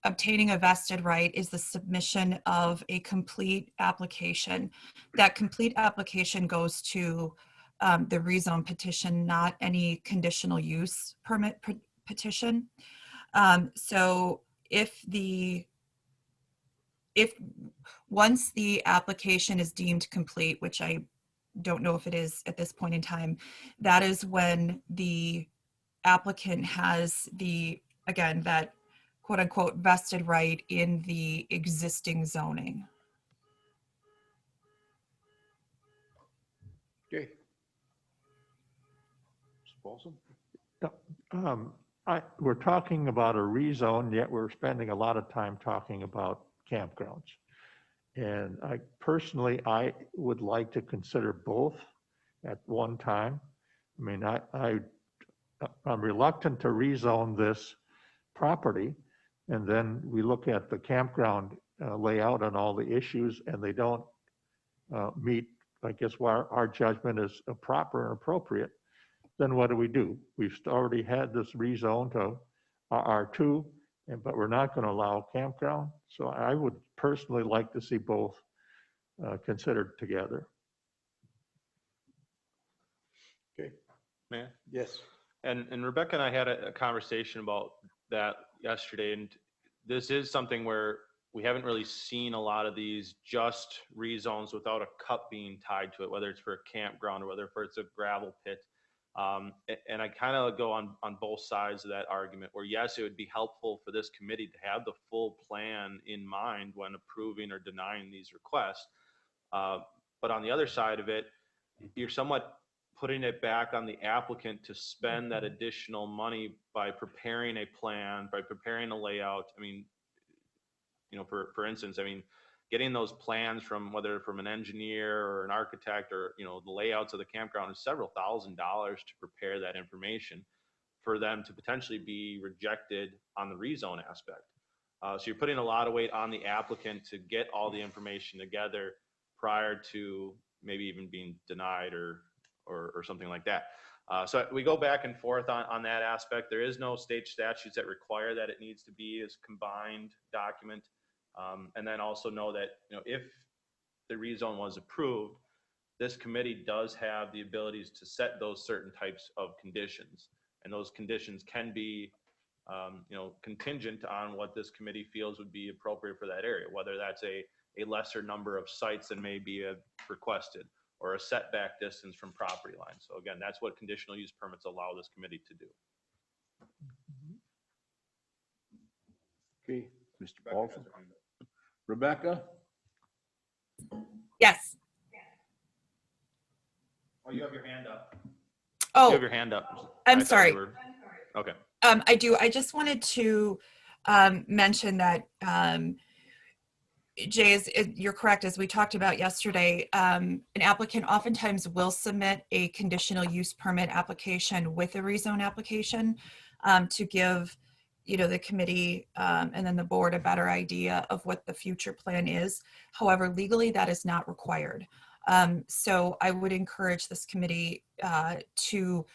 obtaining a vested right is the submission of a complete application. That complete application goes to the rezone petition, not any conditional use permit petition. So if once the application is deemed complete, which I don't know if it is at this point in time, that is when the applicant has again, that quote unquote vested right in the existing zoning. Okay. We're talking about a rezone, yet we're spending a lot of time talking about campgrounds. And I would like to consider both at one time. I mean, I'm reluctant to rezone this property, and then we look at the campground layout and all the issues, and they don't meet, I guess, our judgment is proper and appropriate. Then what do? We've already had this rezone to R2, but we're not going to allow campground. So I would personally like to see both considered together. Okay. Man. Yes. And Rebecca and I had a conversation about that yesterday, and this is something where we haven't really seen a lot of these just rezones without a cut being tied to it, whether it's for a campground or whether it's a gravel pit. And I kind of go on both sides of that argument where, yes, it would be helpful for this committee to have the full plan in mind when approving or denying these requests. But on the other side of it, you're somewhat putting it back on the applicant to spend that additional money by preparing a plan, by preparing a layout. I mean, for instance, I mean, getting those plans from whether from an engineer or an architect or, the layouts of the campground is several $1,000s to prepare that information for them to potentially be rejected on the rezone aspect. So you're putting a lot of weight on the applicant to get all the information together prior to maybe even being denied or something like that. So we go back and forth on that aspect. There is no state statutes that require that it needs to be as combined document. And then also know that, if the rezone was approved, this committee does have the abilities to set those certain types of conditions. And those conditions can be, contingent on what this committee feels would be appropriate for that area, whether that's a lesser number of sites than may be requested, or a setback distance from property lines. So again, that's what conditional use permits allow this committee to do. Okay, Mr. Paulson. Rebecca? Yes. Oh, you have your hand up. You Oh, have your hand up. I'm sorry. Okay. I do. I just wanted to mention that, Jay, you're correct. As we talked about yesterday, an applicant oftentimes will submit a conditional use permit application with a rezone application to give, the committee and then the board a better idea of what the future plan is. However, legally, that is not required. So I would encourage this committee to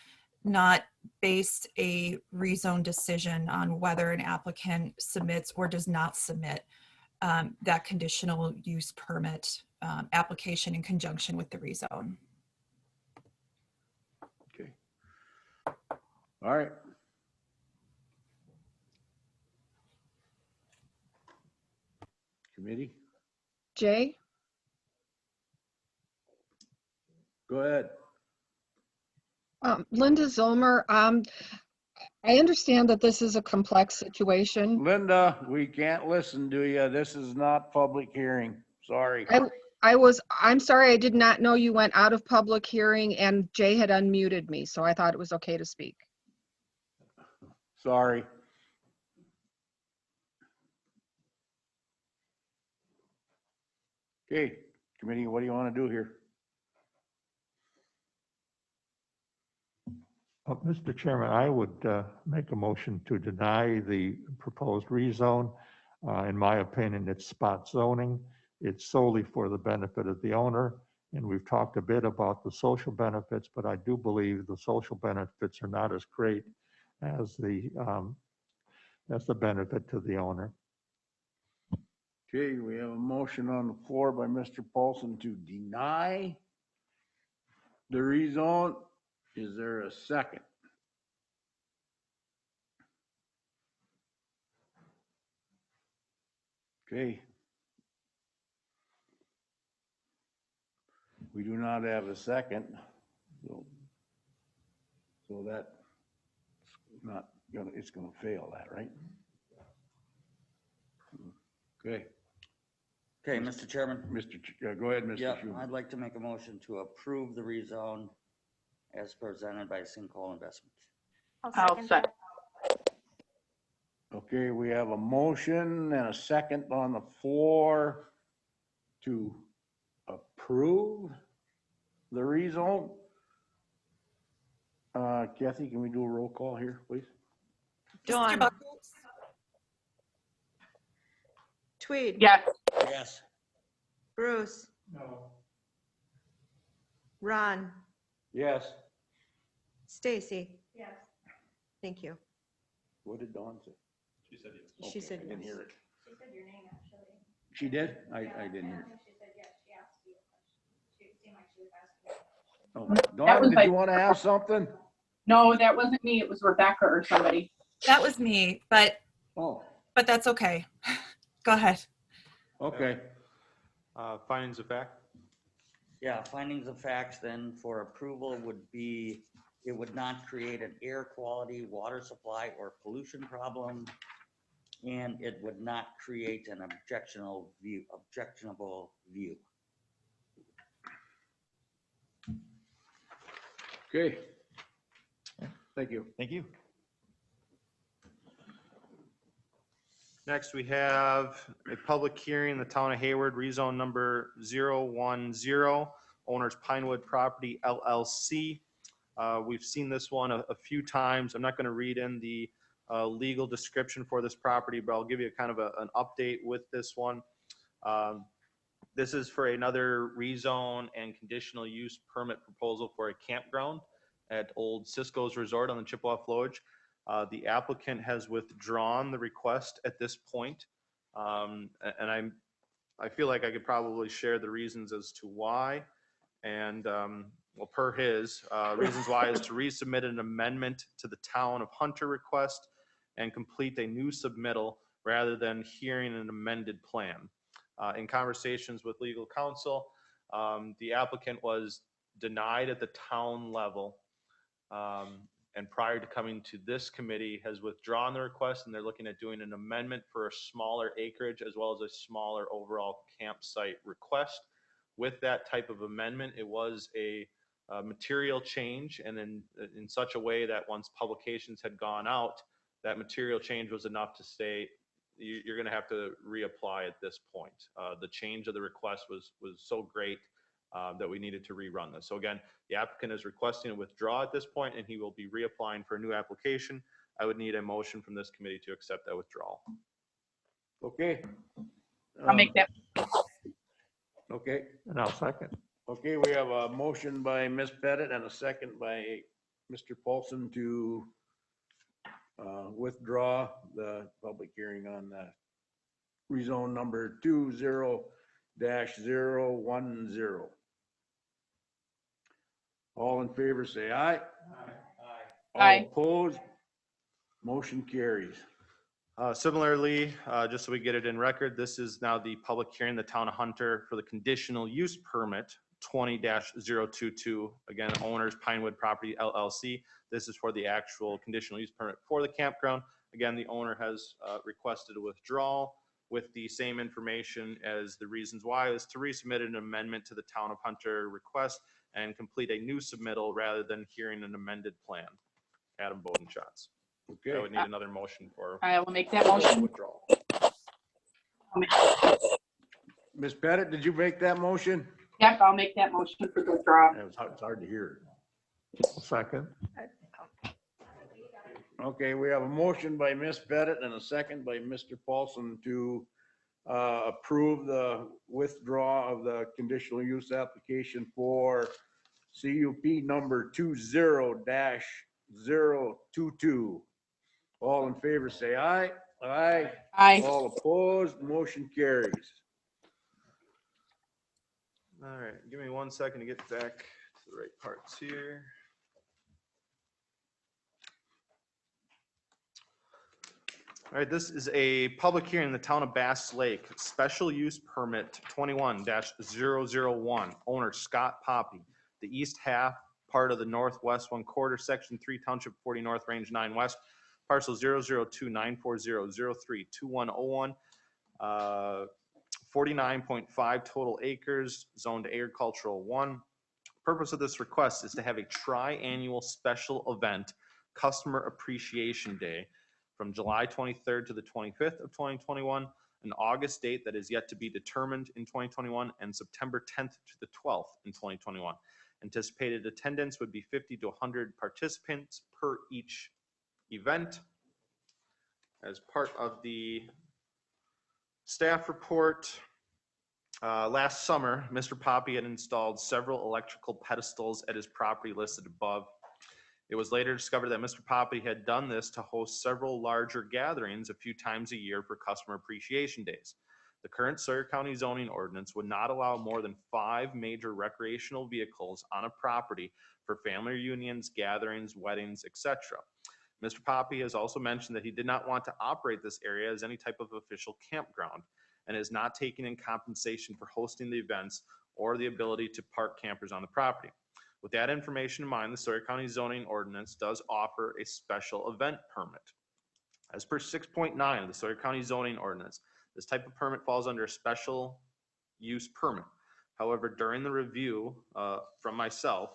not base a rezone decision on whether an applicant submits or does not submit that conditional use permit application in conjunction with the rezone. Okay. All right. Committee, Jay? go ahead. Linda Zolmer, I understand that this is a complex situation. Linda, we can't listen to you. This is not public hearing. Sorry. I'm sorry, I did not know you went out of public hearing and Jay had unmuted me, so I thought it was okay to speak. Sorry. Okay, committee, what do you want to do here? Mr. Chairman, I would make a motion to deny the proposed rezone. In my opinion, it's spot zoning. It's solely for the benefit of the owner. And we've talked a bit about the social benefits, but I do believe the social benefits are not as great as the benefit to the owner. Okay, we have a motion on the floor by Mr. Paulson to deny the rezone. Is there a second? Okay. We do not have a second. So that's not gonna, it's gonna fail that, right? Okay. Okay, Mr. Chairman. Go ahead, Mr. Yeah, Schuman. I'd like to make a motion to approve the rezone as presented by Sinkhole Investments. I'll second that. Okay, we have a motion and a second on the floor to approve the rezone. Kathy, can we do a roll call here, please? Dawn. Mr. Buckles? Tweed. Yes. Yes. Bruce. No. Ron. Yes. Stacy. Yes. Thank you. What did Dawn say? She said yes. She said I didn't yes. hear it. She said your name, actually. She did? I didn't hear it. She said yes, she asked you a question. She seemed like she was asking you a question. Oh, That Dawn, was did my- you want to ask something? No, that wasn't me. It was Rebecca or somebody. That was me, but Oh, that's okay. Go ahead. okay. Findings of fact? Yeah, findings of facts then for approval would be It would not create an air quality, water supply, or pollution problem. And it would not create an objectionable view. Okay. Thank you. Thank you. Next, we have a public hearing in the town of Hayward, rezone number 010, owners Pinewood Property LLC. We've seen this one a few times. I'm not going to read in the legal description for this property, but I'll give you kind of an update with this one. This is for another rezone and conditional use permit proposal for a campground at Old Cisco's Resort on the Chippewa Flowage. The applicant has withdrawn the request at this point. And I feel like I could probably share the reasons as to why. And well, per his, reasons why is to resubmit an amendment to the town of Hunter request and complete a new submittal rather than hearing an amended plan. In conversations with legal counsel, the applicant was denied at the town level. And prior to coming to this committee has withdrawn the request, and they're looking at doing an amendment for a smaller acreage as well as a smaller overall campsite request. With that type of amendment, it was a material change, and in such a way that once publications had gone out, that material change was enough to say you're going to have to reapply at this point. The change of the request was so great that we needed to rerun this. So again, the applicant is requesting a withdrawal at this point, and he will be reapplying for a new application. I would need a motion from this committee to accept that withdrawal. Okay. I'll make that. Okay. And I'll second. Okay, we have a motion by Ms. Pettit and a second by Mr. Paulson to withdraw the public hearing on the rezone number 20-010. All in favor, say aye. Aye. All opposed? Motion carries. Similarly, just so we get it in record, this is now the public hearing, the town of Hunter for the conditional use permit 20-022. Again, owners Pinewood Property LLC. This is for the actual conditional use permit for the campground. Again, the owner has requested a withdrawal with the same information as the reasons why is to resubmit an amendment to the town of Hunter request and complete a new submittal rather than hearing an amended plan. Adam Bodenshots. Okay. I would need another motion for I will make that motion. withdrawal. Ms. Pettit, did you make that motion? Yep, I'll make that motion for the withdrawal. It's hard to hear. Second. Okay, we have a motion by Ms. Pettit and a second by Mr. Paulson to approve the withdrawal of the conditional use application for CUP number 20-022. All in favor, say aye. Aye. Aye. All opposed, motion carries. All right, give me 1 second to get back to the right parts here. All right, this is a public hearing in the town of Bass Lake, special use permit 21-001, owner Scott Poppy, the east half part of the northwest 1/4, section 3, township 40 north, range 9 west, parcel 002-940-03-2101, 49.5 total acres, zoned agricultural 1. Purpose of this request is to have a tri-annual special event, Customer Appreciation Day, from July 23rd to the 25th of 2021, an August date that is yet to be determined in 2021, and September 10th to the 12th in 2021. Anticipated attendance would be 50 to 100 participants per each event. As part of the staff report, last summer, Mr. Poppy had installed several electrical pedestals at his property listed above. It was later discovered that Mr. Poppy had done this to host several larger gatherings a few times a year for Customer Appreciation Days. The current Sawyer County zoning ordinance would not allow more than 5 major recreational vehicles on a property for family reunions, gatherings, weddings, etc. Mr. Poppy has also mentioned that he did not want to operate this area as any type of official campground and is not taking in compensation for hosting the events or the ability to park campers on the property. With that information in mind, the Sawyer County zoning ordinance does offer a special event permit. As per 6.9 of the Sawyer County zoning ordinance, this type of permit falls under a special use permit. However, during the review from myself,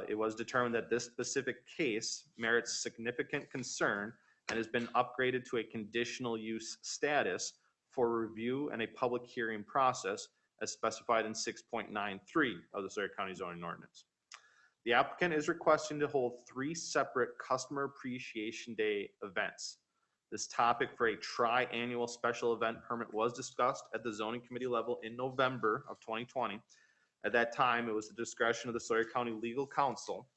it was determined that this specific case merits significant concern and has been upgraded to a conditional use status for review and a public hearing process as specified in 6.93 of the Sawyer County zoning ordinance. The applicant is requesting to hold 3 separate Customer Appreciation Day events. This topic for a tri-annual special event permit was discussed at the zoning committee level in November of 2020. At that time, it was the discretion of the Sawyer County Legal Counsel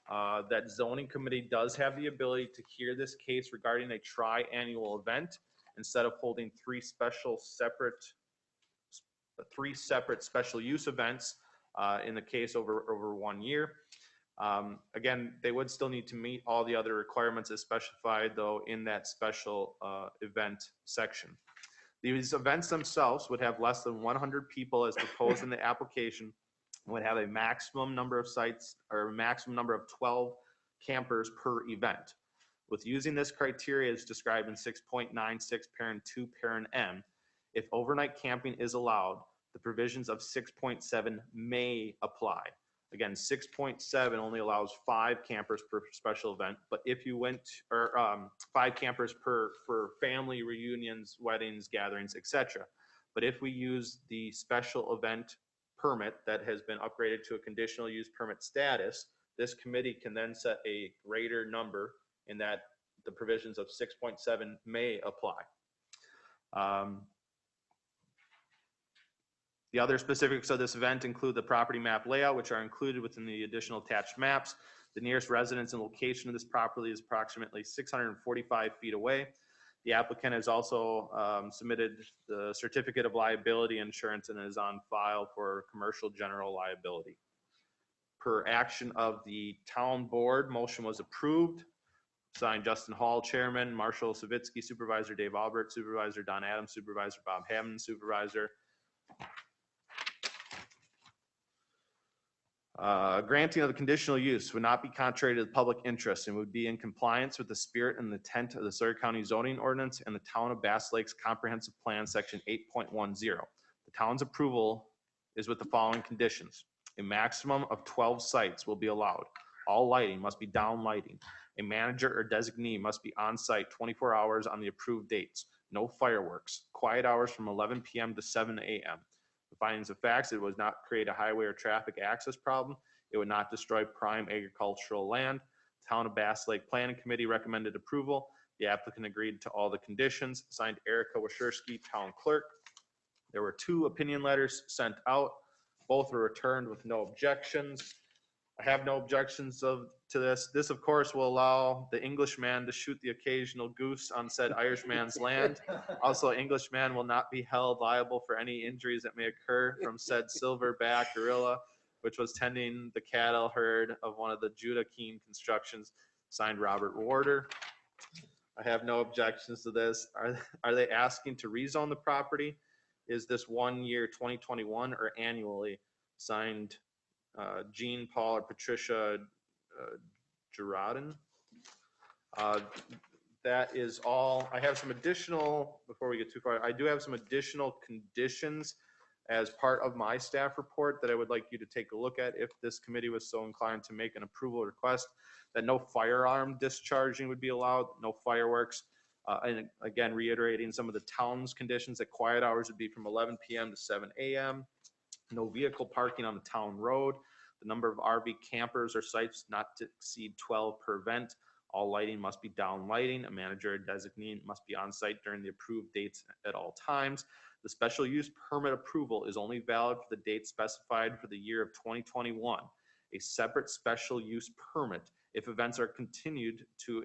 that zoning committee does have the ability to hear this case regarding a tri-annual event instead of holding 3 separate special use events in the case over 1 year. Again, they would still need to meet all the other requirements as specified though in that special event section. These events themselves would have less than 100 people as proposed in the application, would have a maximum number of sites or a maximum number of 12 campers per event. With using this criteria as described in 6.96 parent 2 parent M, if overnight camping is allowed, the provisions of 6.7 may apply. Again, 6.7 only allows 5 campers per special event, but if you went, or 5 campers for family reunions, weddings, gatherings, etc. But if we use the special event permit that has been upgraded to a conditional use permit status, this committee can then set a greater number in that the provisions of 6.7 may apply. The other specifics of this event include the property map layout, which are included within the additional attached maps. The nearest residence and location of this property is approximately 645 feet away. The applicant has also submitted the certificate of liability insurance and is on file for commercial general liability. Per action of the town board, motion was approved. Signed Justin Hall, Chairman, Marshall Savitsky, Supervisor Dave Albert, Supervisor Don Adams, Supervisor Bob Hammond, Supervisor. Granting of the conditional use would not be contrary to the public interest and would be in compliance with the spirit and intent of the Sawyer County zoning ordinance and the town of Bass Lake's comprehensive plan section 8.10. The town's approval is with the following conditions. A maximum of 12 sites will be allowed. All lighting must be down lighting. A manager or designee must be on site 24 hours on the approved dates. No fireworks. Quiet hours from 11 p.m. to 7 a.m. The findings of facts, it would not create a highway or traffic access problem. It would not destroy prime agricultural land. Town of Bass Lake Planning Committee recommended approval. The applicant agreed to all the conditions. Signed Erica Washirsky, Town Clerk. There were 2 opinion letters sent out. Both were returned with no objections. I have no objections to this. This, of course, will allow the Englishman to shoot the occasional goose on said Irishman's land. Also, Englishman will not be held liable for any injuries that may occur from said silverback gorilla, which was tending the cattle herd of one of the Judah Keene constructions. Signed Robert Warder. I have no objections to this. Are they asking to rezone the property? Is this 1 year 2021 or annually? Signed Jean Paul or Patricia Girardin. That is all. I have some additional, before we get too far, I do have some additional conditions as part of my staff report that I would like you to take a look at if this committee was so inclined to make an approval request. That no firearm discharging would be allowed, no fireworks. And again, reiterating some of the town's conditions, that quiet hours would be from 11 p.m. to 7 a.m. No vehicle parking on the town road. The number of RV campers or sites not to exceed 12 per event. All lighting must be down lighting. A manager or designee must be on site during the approved dates at all times. The special use permit approval is only valid for the date specified for the year of 2021. A separate special use permit, if events are continued to,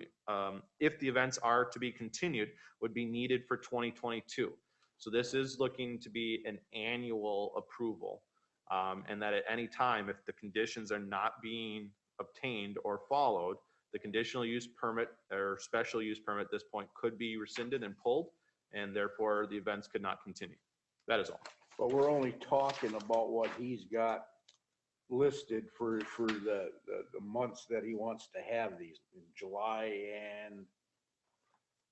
if the events are to be continued, would be needed for 2022. So this is looking to be an annual approval, and that at any time, if the conditions are not being obtained or followed, the conditional use permit or special use permit at this point could be rescinded and pulled, and therefore the events could not continue. That is all. But we're only talking about what he's got listed for the months that he wants to have these, in July and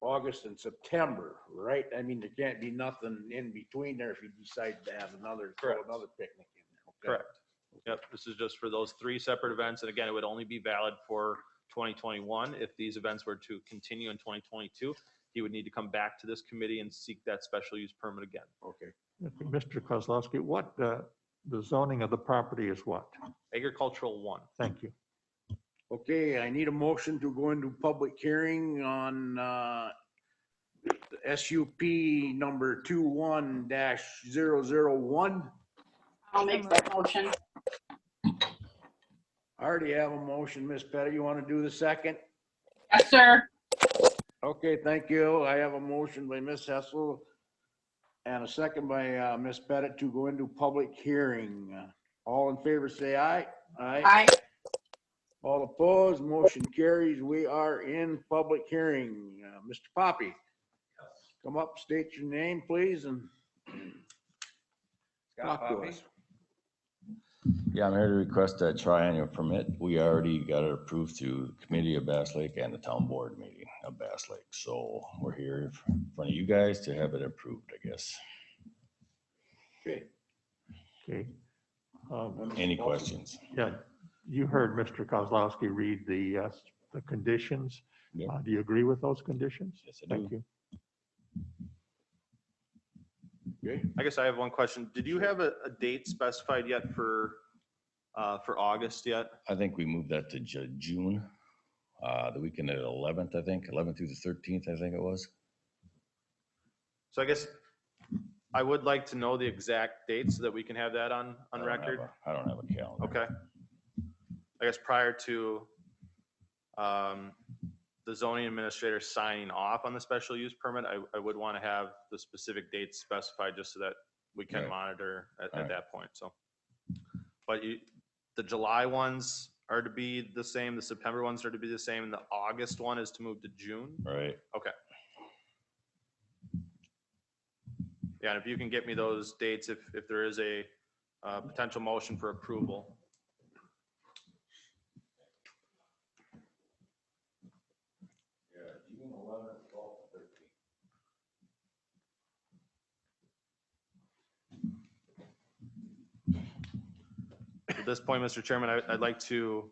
August and September, right? I mean, there can't be nothing in between there if you decide to have another, throw Correct. another picnic in there. Okay. Correct. Yep, this is just for those 3 separate events, and again, it would only be valid for 2021. If these events were to continue in 2022, he would need to come back to this committee and seek that special use permit again. Okay. Mr. Kozlowski, what, the zoning of the property is what? Agricultural 1. Thank you. Okay, I need a motion to go into public hearing on SUP number 21-001. I'll make that motion. I already have a motion, Miss Pettit. You want to do the second? Yes, sir. Okay, thank you. I have a motion by Miss Hessel and a second by Miss Pettit to go into public hearing. All in favor, say aye. Aye. All opposed, motion carries. We are in public hearing. Mr. Poppy, come up, state your name, please, and talk to us. Yeah, I'm here to request a triennial permit. We already got it approved through the committee of Bass Lake and the town board meeting of Bass Lake. So we're here in front of you guys to have it approved, I guess. Okay. Okay. Any questions? Yeah, you heard Mr. Kozlowski read the conditions. Yeah. Do you agree with those conditions? Yes, I do. Thank you. Okay. I guess I have one question. Did you have a date specified yet for August yet? I think we moved that to June, the weekend of the 11th, I think, 11th through the 13th, I think it was. So I guess I would like to know the exact date so that we can have that on record. I don't have a calendar. Okay. I guess prior to the zoning administrator signing off on the special use permit, I would want to have the specific dates specified just so that we can Right. monitor at Right. that point, so. But the July ones are to be the same, the September ones are to be the same, and the August one is to move to June? Right. Okay. Yeah, and if you can get me those dates, if there is a potential motion for approval. June 11th, 12th, 13th. At this point, Mr. Chairman, I'd like to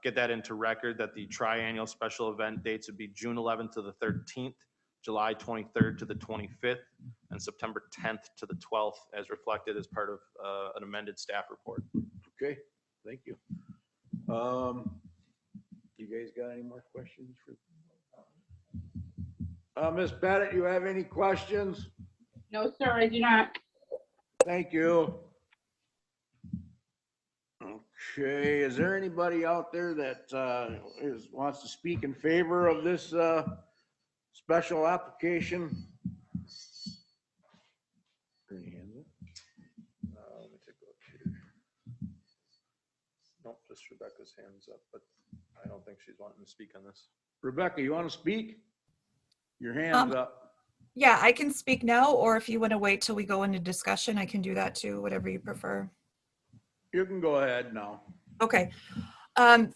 get that into record that the triennial special event dates would be June 11th to the 13th, July 23rd to the 25th, and September 10th to the 12th, as reflected as part of an amended staff report. Okay, thank you. You guys got any more questions for? Ms. Pettit, you have any questions? No, sir, I do not. Thank you. Okay, is there anybody out there that wants to speak in favor of this special application? Let me take a look here. Nope, just Rebecca's hands up, but I don't think she's wanting to speak on this. Rebecca, you want to speak? Your hand's up. Yeah, I can speak now, or if you want to wait till we go into discussion, I can do that too, whatever you prefer. You can go ahead now. Okay. I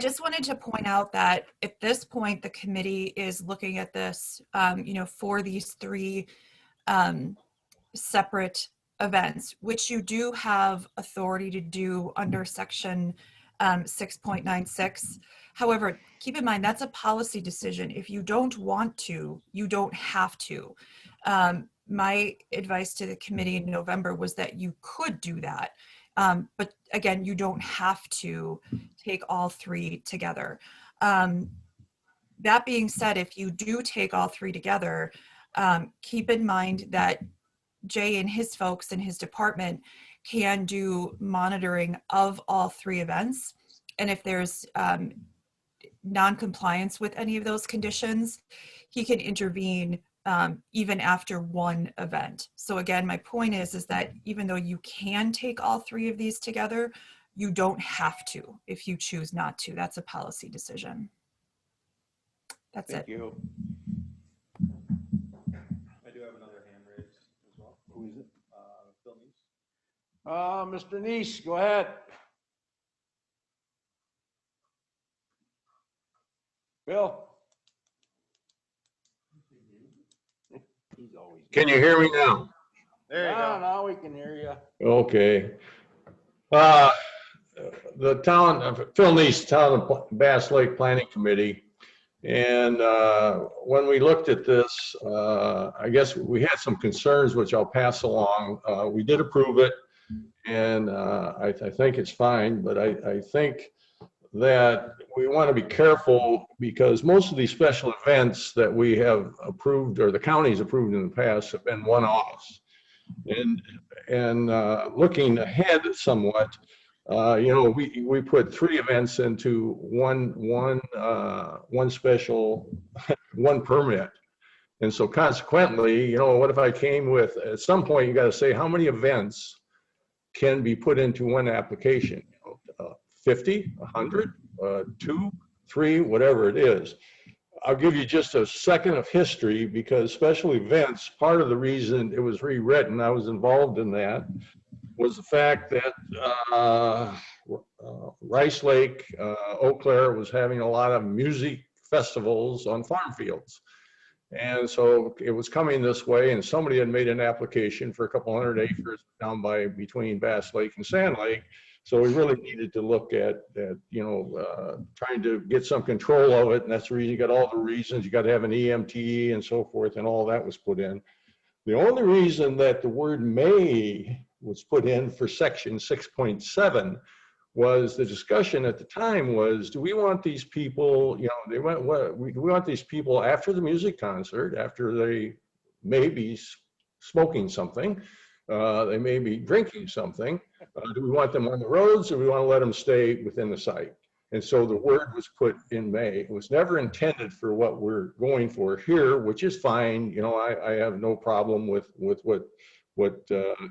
just wanted to point out that at this point, the committee is looking at this, for these 3 separate events, which you do have authority to do under section 6.96. However, keep in mind, that's a policy decision. If you don't want to, you don't have to. My advice to the committee in November was that you could do that. But again, you don't have to take all 3 together. That being said, if you do take all 3 together, keep in mind that Jay and his folks in his department can do monitoring of all 3 events. And if there's non-compliance with any of those conditions, he can intervene even after 1 event. So again, my point is that even though you can take all 3 of these together, you don't have to if you choose not to. That's a policy decision. That's it. Thank you. I do have another hand raised as well. Who is it? Bill News. Mr. Neese, go ahead. Bill? He's always. Can you hear me now? There you go. Now we can hear you. Okay. The town, Phil Neese, Town of Bass Lake Planning Committee. And when we looked at this, I guess we had some concerns, which I'll pass along. We did approve it, and I think it's fine, but I think that we want to be careful because most of these special events that we have approved or the county's approved in the past have been one-offs. And looking ahead somewhat, we put 3 events into one special, one permit. And so consequently, what if I came with, at some point, you got to say how many events can be put into one application? 50, 100, 2, 3, whatever it is. I'll give you just a second of history because special events, part of the reason it was rewritten, I was involved in that, was the fact that Rice Lake, Eau Claire was having a lot of music festivals on farm fields. And so it was coming this way, and somebody had made an application for a couple hundred acres down by between Bass Lake and Sand Lake. So we really needed to look at trying to get some control of it. And that's the reason you got all the reasons. You got to have an EMT and so forth, and all that was put in. The only reason that the word may was put in for section 6.7 was the discussion at the time was, do we want these people, do we want these people after the music concert, after they may be smoking something, they may be drinking something, do we want them on the roads or do we want to let them stay within the site? And so the word was put in May. It was never intended for what we're going for here, which is fine. I have no problem with what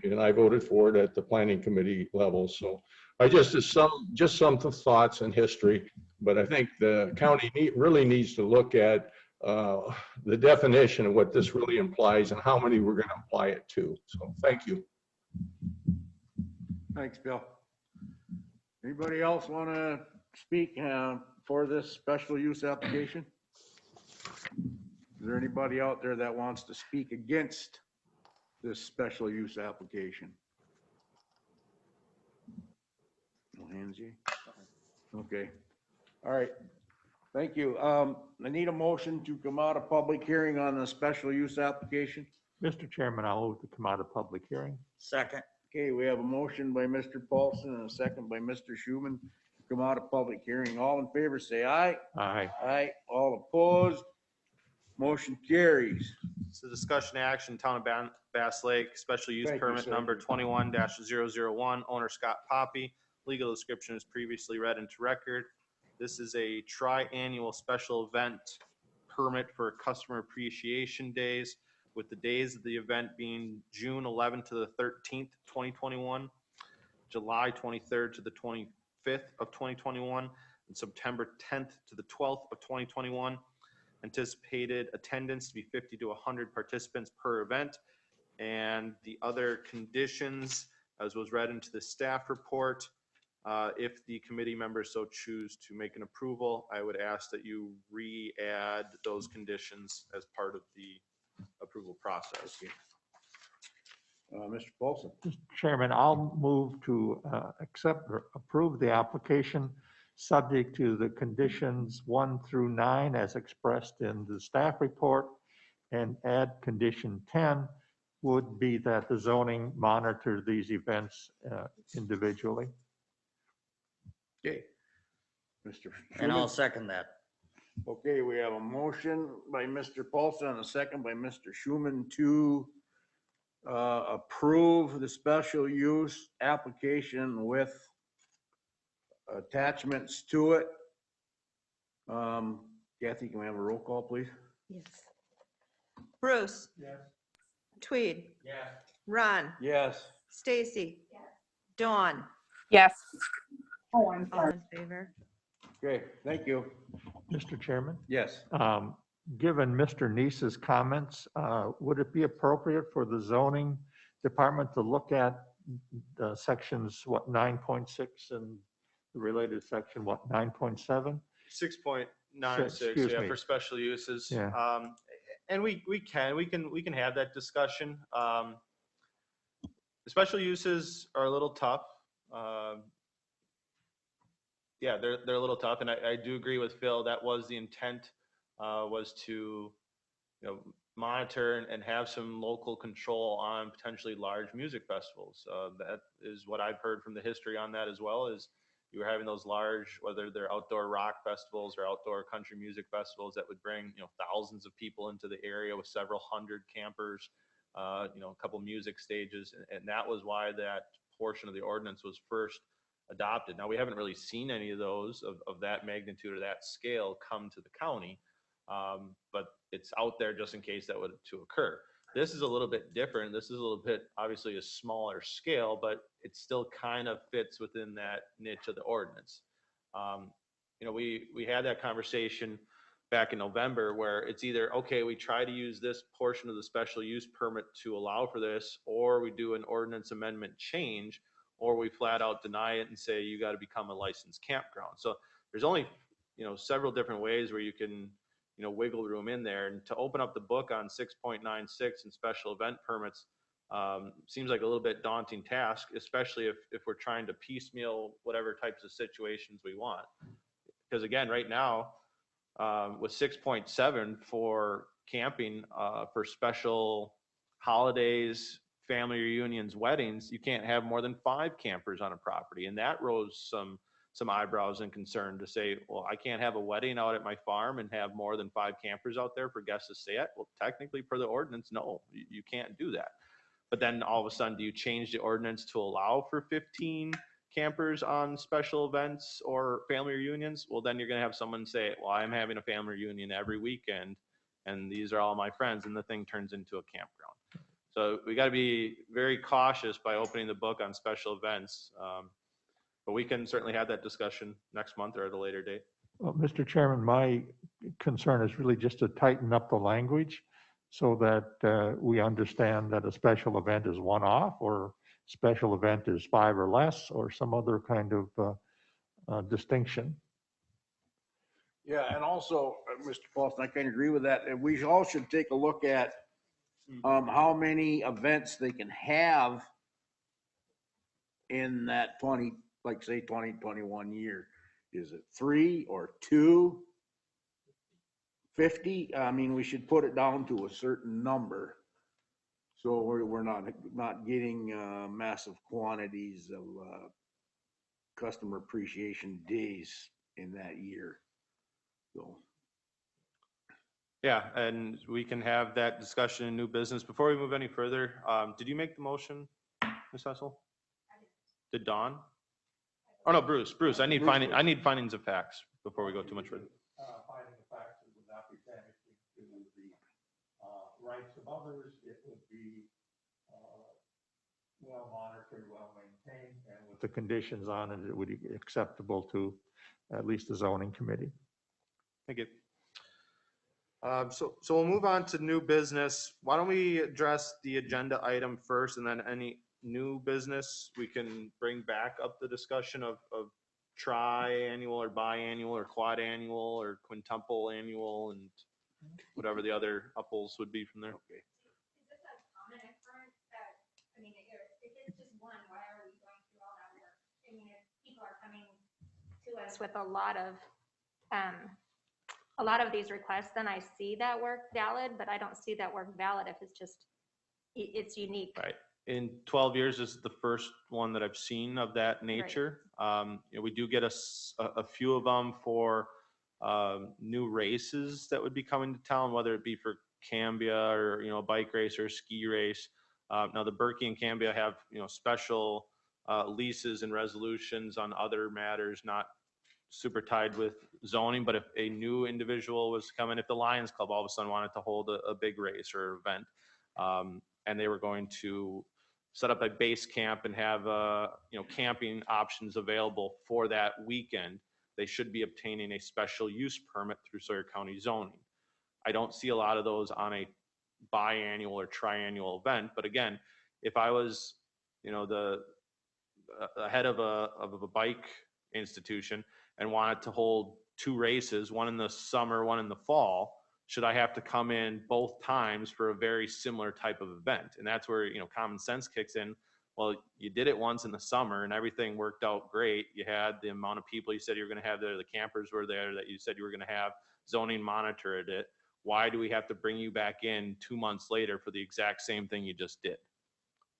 and I voted for it at the planning committee level. So I just some thoughts and history, but I think the county really needs to look at the definition of what this really implies and how many we're going to apply it to. So thank you. Thanks, Bill. Anybody else want to speak for this special use application? Is there anybody out there that wants to speak against this special use application? No hands, Jay? Okay. All right. Thank you. I need a motion to come out of public hearing on the special use application. Mr. Chairman, I'll move to come out of public hearing. Second. Okay, we have a motion by Mr. Paulson and a second by Mr. Schuman to come out of public hearing. All in favor, say aye. Aye. Aye. All opposed? Motion carries. So discussion action, Town of Bass Lake, special use Thank you, permit sir. number 21-001, owner Scott Poppy. Legal description is previously read into record. This is a tri-annual special event permit for customer appreciation days, with the days of the event being June 11th to the 13th, 2021, July 23rd to the 25th of 2021, and September 10th to the 12th of 2021. Anticipated attendance to be 50 to 100 participants per event. And the other conditions, as was read into the staff report, if the committee members so choose to make an approval, I would ask that you re-add those conditions as part of the approval process. Mr. Paulson. Mr. Chairman, I'll move to accept or approve the application subject to the conditions 1 through 9 as expressed in the staff report, and add condition 10 would be that the zoning monitor these events individually. Okay. Mr. And I'll Schuman. second that. Okay, we have a motion by Mr. Paulson and a second by Mr. Schuman to approve the special use application with attachments to it. Kathy, can we have a roll call, please? Yes. Bruce? Yes. Tweed? Yes. Ron? Yes. Stacy? Dawn? Yes. Oh, I'm All sorry. in favor? Okay, thank you. Mr. Chairman, Yes. given Mr. Neese's comments, would it be appropriate for the zoning department to look at the sections, what, 9.6 and the related section, what, 9.7? 6.96, Excuse yeah, me. for special uses. Yeah. And we can have that discussion. The special uses are a little tough. Yeah, they're a little tough, and I do agree with Phil. That was the intent, was to, monitor and have some local control on potentially large music festivals. That is what I've heard from the history on that as well, is you were having those large, whether they're outdoor rock festivals or outdoor country music festivals that would bring, thousands of people into the area with several hundred campers, a couple music stages. And that was why that portion of the ordinance was first adopted. Now, we haven't really seen any of those of that magnitude or that scale come to the county, but it's out there just in case that were to occur. This is a little bit different. This is a little bit, obviously, a smaller scale, but it still kind of fits within that niche of the ordinance. We had that conversation back in November where it's either, okay, we try to use this portion of the special use permit to allow for this, or we do an ordinance amendment change, or we flat out deny it and say you got to become a licensed campground. So there's only, several different ways where you can, wiggle room in there. And to open up the book on 6.96 and special event permits seems like a little bit daunting task, especially if we're trying to piecemeal whatever types of situations we want. Because again, right now, with 6.7 for camping, for special holidays, family reunions, weddings, you can't have more than 5 campers on a property. And that rose some eyebrows and concern to say, well, I can't have a wedding out at my farm and have more than 5 campers out there for guests to stay at. Well, technically, per the ordinance, no, you can't do that. But then all of a sudden, do you change the ordinance to allow for 15 campers on special events or family reunions? Well, then you're going to have someone say, well, I'm having a family reunion every weekend, and these are all my friends, and the thing turns into a campground. So we got to be very cautious by opening the book on special events. But we can certainly have that discussion next month or at a later date. Well, Mr. Chairman, my concern is really just to tighten up the language so that we understand that a special event is one-off, or special event is 5 or less, or some other kind of distinction. Yeah, and also, Mr. Paulson, I kind of agree with that. And we all should take a look at how many events they can have in that 2021 year. Is it 3 or 2? 50? I mean, we should put it down to a certain number. So we're not getting massive quantities of customer appreciation days in that year. So. Yeah, and we can have that discussion in new business. Before we move any further, did you make the motion, Ms. Hessel? Did Dawn? Oh no, Bruce, I need findings of facts before we go too much further. Finding of facts would not be damaging to the rights of others. It would be well monitored, well maintained, and with the conditions on it, it would be acceptable to at least the zoning committee. Thank you. So we'll move on to new business. Why don't we address the agenda item first, and then any new business we can bring back up the discussion of tri-annual or biannual or quad annual or quintuple annual and whatever the other upples would be from there. Okay. Is this a common occurrence that, I mean, if it's just one, why are we going through all that work? I mean, if people are coming to us with a lot of these requests, then I see that work valid, but I don't see that work valid if it's just, it's unique. Right. In 12 years, this is the first one that I've seen of that nature. Right. We do get a few of them for new races that would be coming to town, whether it be for Cambia or, a bike race or a ski race. Now the Berkey and Cambia have, special leases and resolutions on other matters, not super tied with zoning, but if a new individual was coming, if the Lions Club all of a sudden wanted to hold a big race or event, and they were going to set up a base camp and have camping options available for that weekend, they should be obtaining a special use permit through Sawyer County zoning. I don't see a lot of those on a biannual or triannual event, but again, if I was the head of a bike institution and wanted to hold 2 races, one in the summer, one in the fall, should I have to come in both times for a very similar type of event? And that's where, common sense kicks in. Well, you did it once in the summer and everything worked out great. You had the amount of people you said you were going to have there, the campers were there that you said you were going to have, zoning monitored it. Why do we have to bring you back in 2 months later for the exact same thing you just did?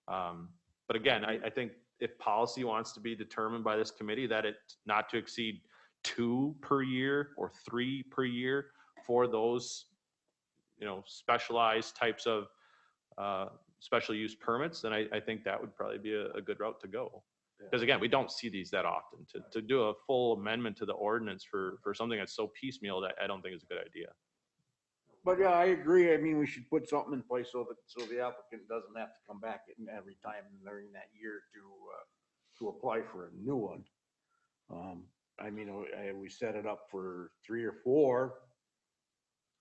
But again, I think if policy wants to be determined by this committee that it's not to exceed 2 per year or 3 per year for those, specialized types of special use permits, then I think that would probably be a good route to go. Because again, we don't see these that often. To do a full amendment to the ordinance for something that's so piecemeal, that I don't think is a good idea. But yeah, I agree. I mean, we should put something in place so the applicant doesn't have to come back in every time during that year to apply for a new one. I mean, we set it up for 3 or 4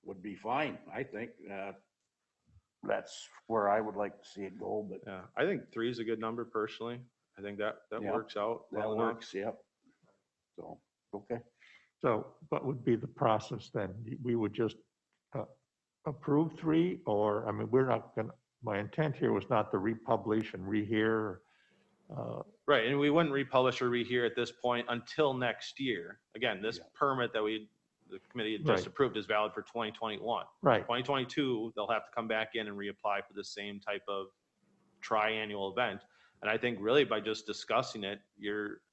would be fine. I think that's where I would like to see it go, but. Yeah, I think 3 is a good number personally. I think that Yeah, works out. That well works, yep. So, okay. So what would be the process then? We would just approve 3, or, I mean, we're not gonna, my intent here was not to republish and rehear. Right, and we wouldn't republish or rehear at this point until next year. Again, this permit that the committee had just Right. approved is valid for 2021. Right. 2022, they'll have to come back in and reapply for the same type of triannual event. And I think really by just discussing it,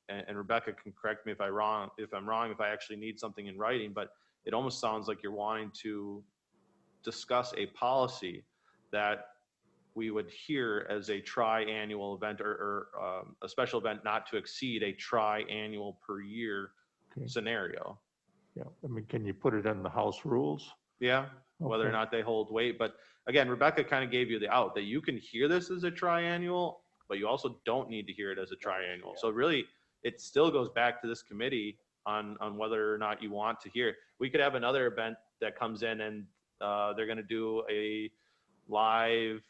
and Rebecca can correct me if I'm wrong, if I actually need something in writing, but it almost sounds like you're wanting to discuss a policy that we would hear as a triannual event or a special event not to exceed a triannual per year scenario. Yeah, I mean, can you put it in the house rules? Yeah, whether or Okay. not they hold weight. But again, Rebecca kind of gave you the out that you can hear this as a triannual, but you also don't need to hear it as a triannual. So really, it still goes back to this committee on whether or not you want to hear it. We could have another event that comes in and they're going to do a large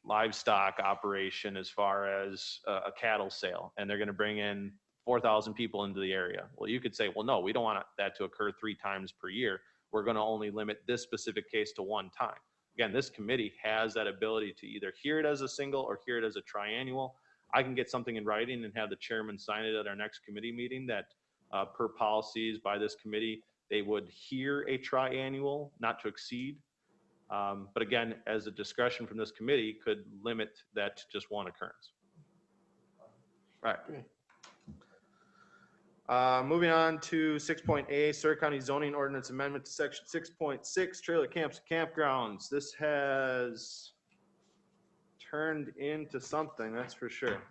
livestock operation as far as a cattle sale, and they're going to bring in 4,000 people into the area. Well, you could say, well, no, we don't want that to occur 3 times per year. We're going to only limit this specific case to 1 time. Again, this committee has that ability to either hear it as a single or hear it as a triannual. I can get something in writing and have the chairman sign it at our next committee meeting that per policies by this committee, they would hear a triannual not to exceed. But again, as a discretion from this committee could limit that to just 1 occurrence. All right. Moving on to 6.A, Surrey County Zoning Ordinance Amendment to Section 6.6, Trailer Camps and Campgrounds. This has turned into something, that's for sure.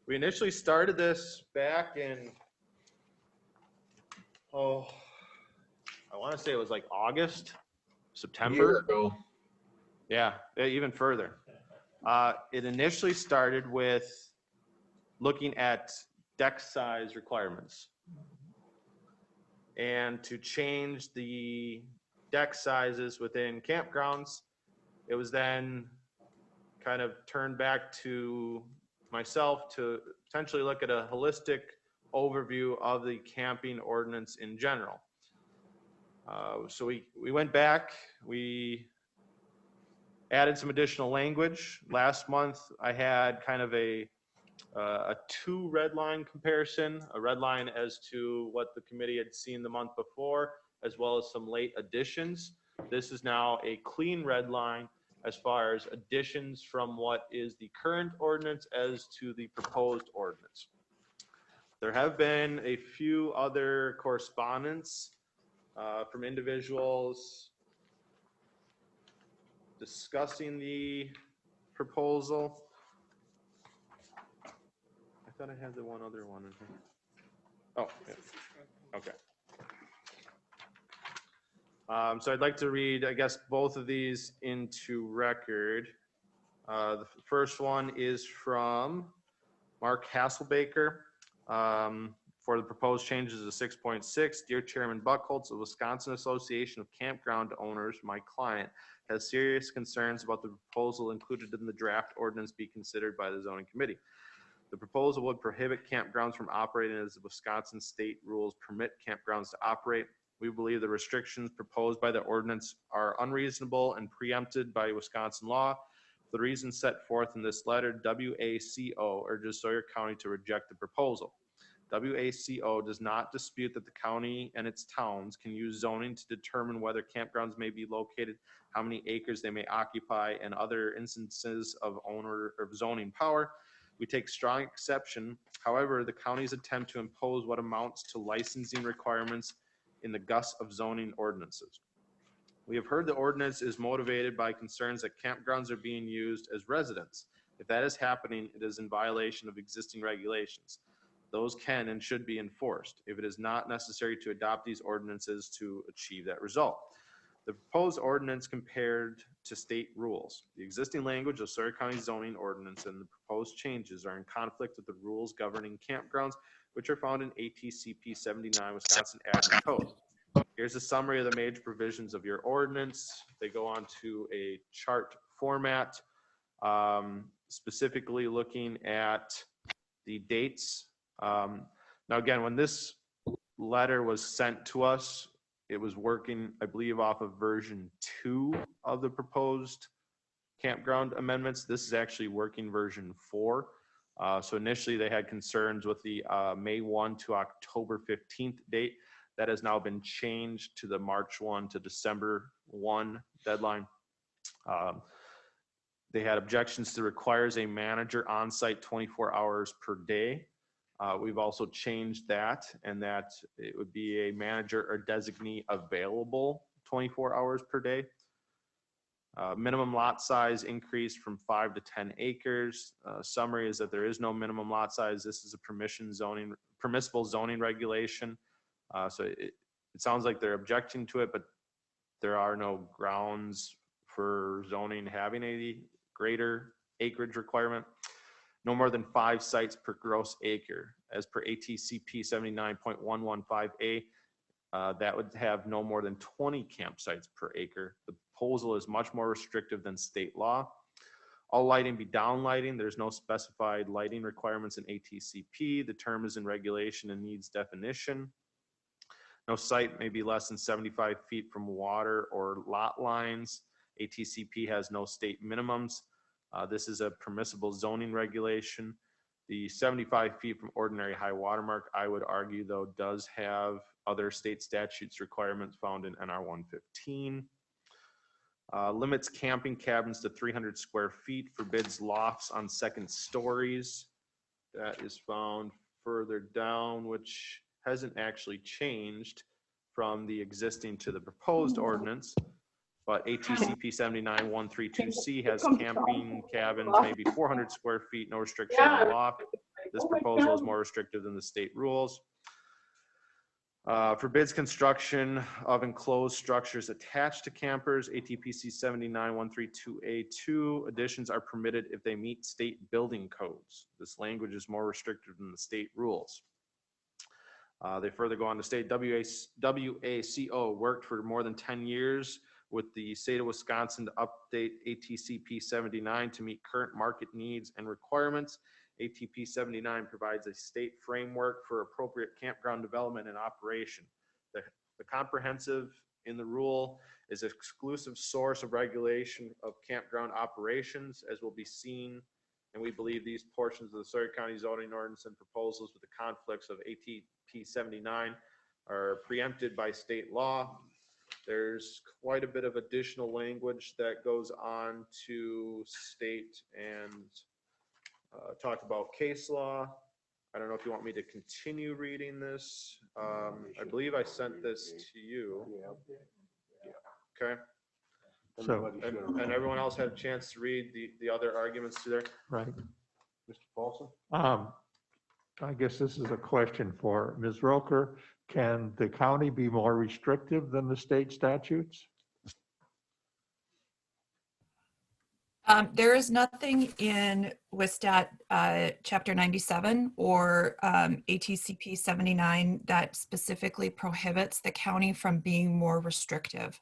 We initially started this back in, I want to say it was like August, September. A year ago. Yeah, even further. It initially started with looking at deck size requirements and to change the deck sizes within campgrounds. It was then kind of turned back to myself to potentially look at a holistic overview of the camping ordinance in general. So we went back, we added some additional language. Last month, I had kind of a 2 red line comparison, a red line as to what the committee had seen the month before, as well as some late additions. This is now a clean red line as far as additions from what is the current ordinance as to the proposed ordinance. There have been a few other correspondence from individuals discussing the proposal. I thought I had the one other one in here. Oh, yeah. Okay. So I'd like to read, I guess, both of these into record. The first one is from Mark Hasselbaker For the proposed changes to 6.6, dear Chairman Buckholz, the Wisconsin Association of Campground Owners, my client, has serious concerns about the proposal included in the draft ordinance be considered by the zoning committee. The proposal would prohibit campgrounds from operating as the Wisconsin state rules permit campgrounds to operate. We believe the restrictions proposed by the ordinance are unreasonable and preempted by Wisconsin law. For the reasons set forth in this letter, WACO urges Sawyer County to reject the proposal. WACO does not dispute that the county and its towns can use zoning to determine whether campgrounds may be located, how many acres they may occupy, and other instances of owner or zoning power. We take strong exception. However, the county's attempt to impose what amounts to licensing requirements in the guise of zoning ordinances. We have heard the ordinance is motivated by concerns that campgrounds are being used as residence. If that is happening, it is in violation of existing regulations. Those can and should be enforced if it is not necessary to adopt these ordinances to achieve that result. The proposed ordinance compared to state rules. The existing language of Sawyer County zoning ordinance and the proposed changes are in conflict with the rules governing campgrounds, which are found in ATCP 79 Wisconsin Admin Code. Here's a summary of the major provisions of your ordinance. They go on to a chart format, specifically looking at the dates. Now, again, when this letter was sent to us, it was working, I believe, off of version 2 of the proposed campground amendments. This is actually working version 4. So initially they had concerns with the May 1 to October 15th date. That has now been changed to the March 1 to December 1 deadline. They had objections to requires a manager on site 24 hours per day. We've also changed that, and that it would be a manager or designee available 24 hours per day. Minimum lot size increased from 5 to 10 acres. Summary is that there is no minimum lot size. This is a permissible zoning regulation. So it sounds like they're objecting to it, but there are no grounds for zoning having a greater acreage requirement. No more than 5 sites per gross acre. As per ATCP 79.115A, that would have no more than 20 campsites per acre. The proposal is much more restrictive than state law. All lighting be down lighting. There's no specified lighting requirements in ATCP. The term is in regulation and needs definition. No site may be less than 75 feet from water or lot lines. ATCP has no state minimums. This is a permissible zoning regulation. The 75 feet from ordinary high water mark, I would argue, though, does have other state statutes requirements found in NR 115. Limits camping cabins to 300 square feet, forbids lofts on second stories. That is found further down, which hasn't actually changed from the existing to the proposed ordinance. But ATCP 79.132C has camping cabins, maybe 400 square feet, no restriction on loft. This proposal is more restrictive than the state rules. Forbids construction of enclosed structures attached to campers. ATPC 79.132A2. Additions are permitted if they meet state building codes. This language is more restrictive than the state rules. They further go on to state WACO worked for more than 10 years with the state of Wisconsin to update ATCP 79 to meet current market needs and requirements. ATP 79 provides a state framework for appropriate campground development and operation. The comprehensive in the rule is an exclusive source of regulation of campground operations, as will be seen, and we believe these portions of the Sawyer County zoning ordinance and proposals with the conflicts of ATP 79 are preempted by state law. There's quite a bit of additional language that goes on to state and talk about case law. I don't know if you want me to continue reading this. I believe I sent this to you. Okay. So, And everyone else had a chance to read the other arguments to there? right. Mr. Paulson? I guess this is a question for Ms. Roker. Can the county be more restrictive than the state statutes? There is nothing in WSStat Chapter 97 or ATCP 79 that specifically prohibits the county from being more restrictive.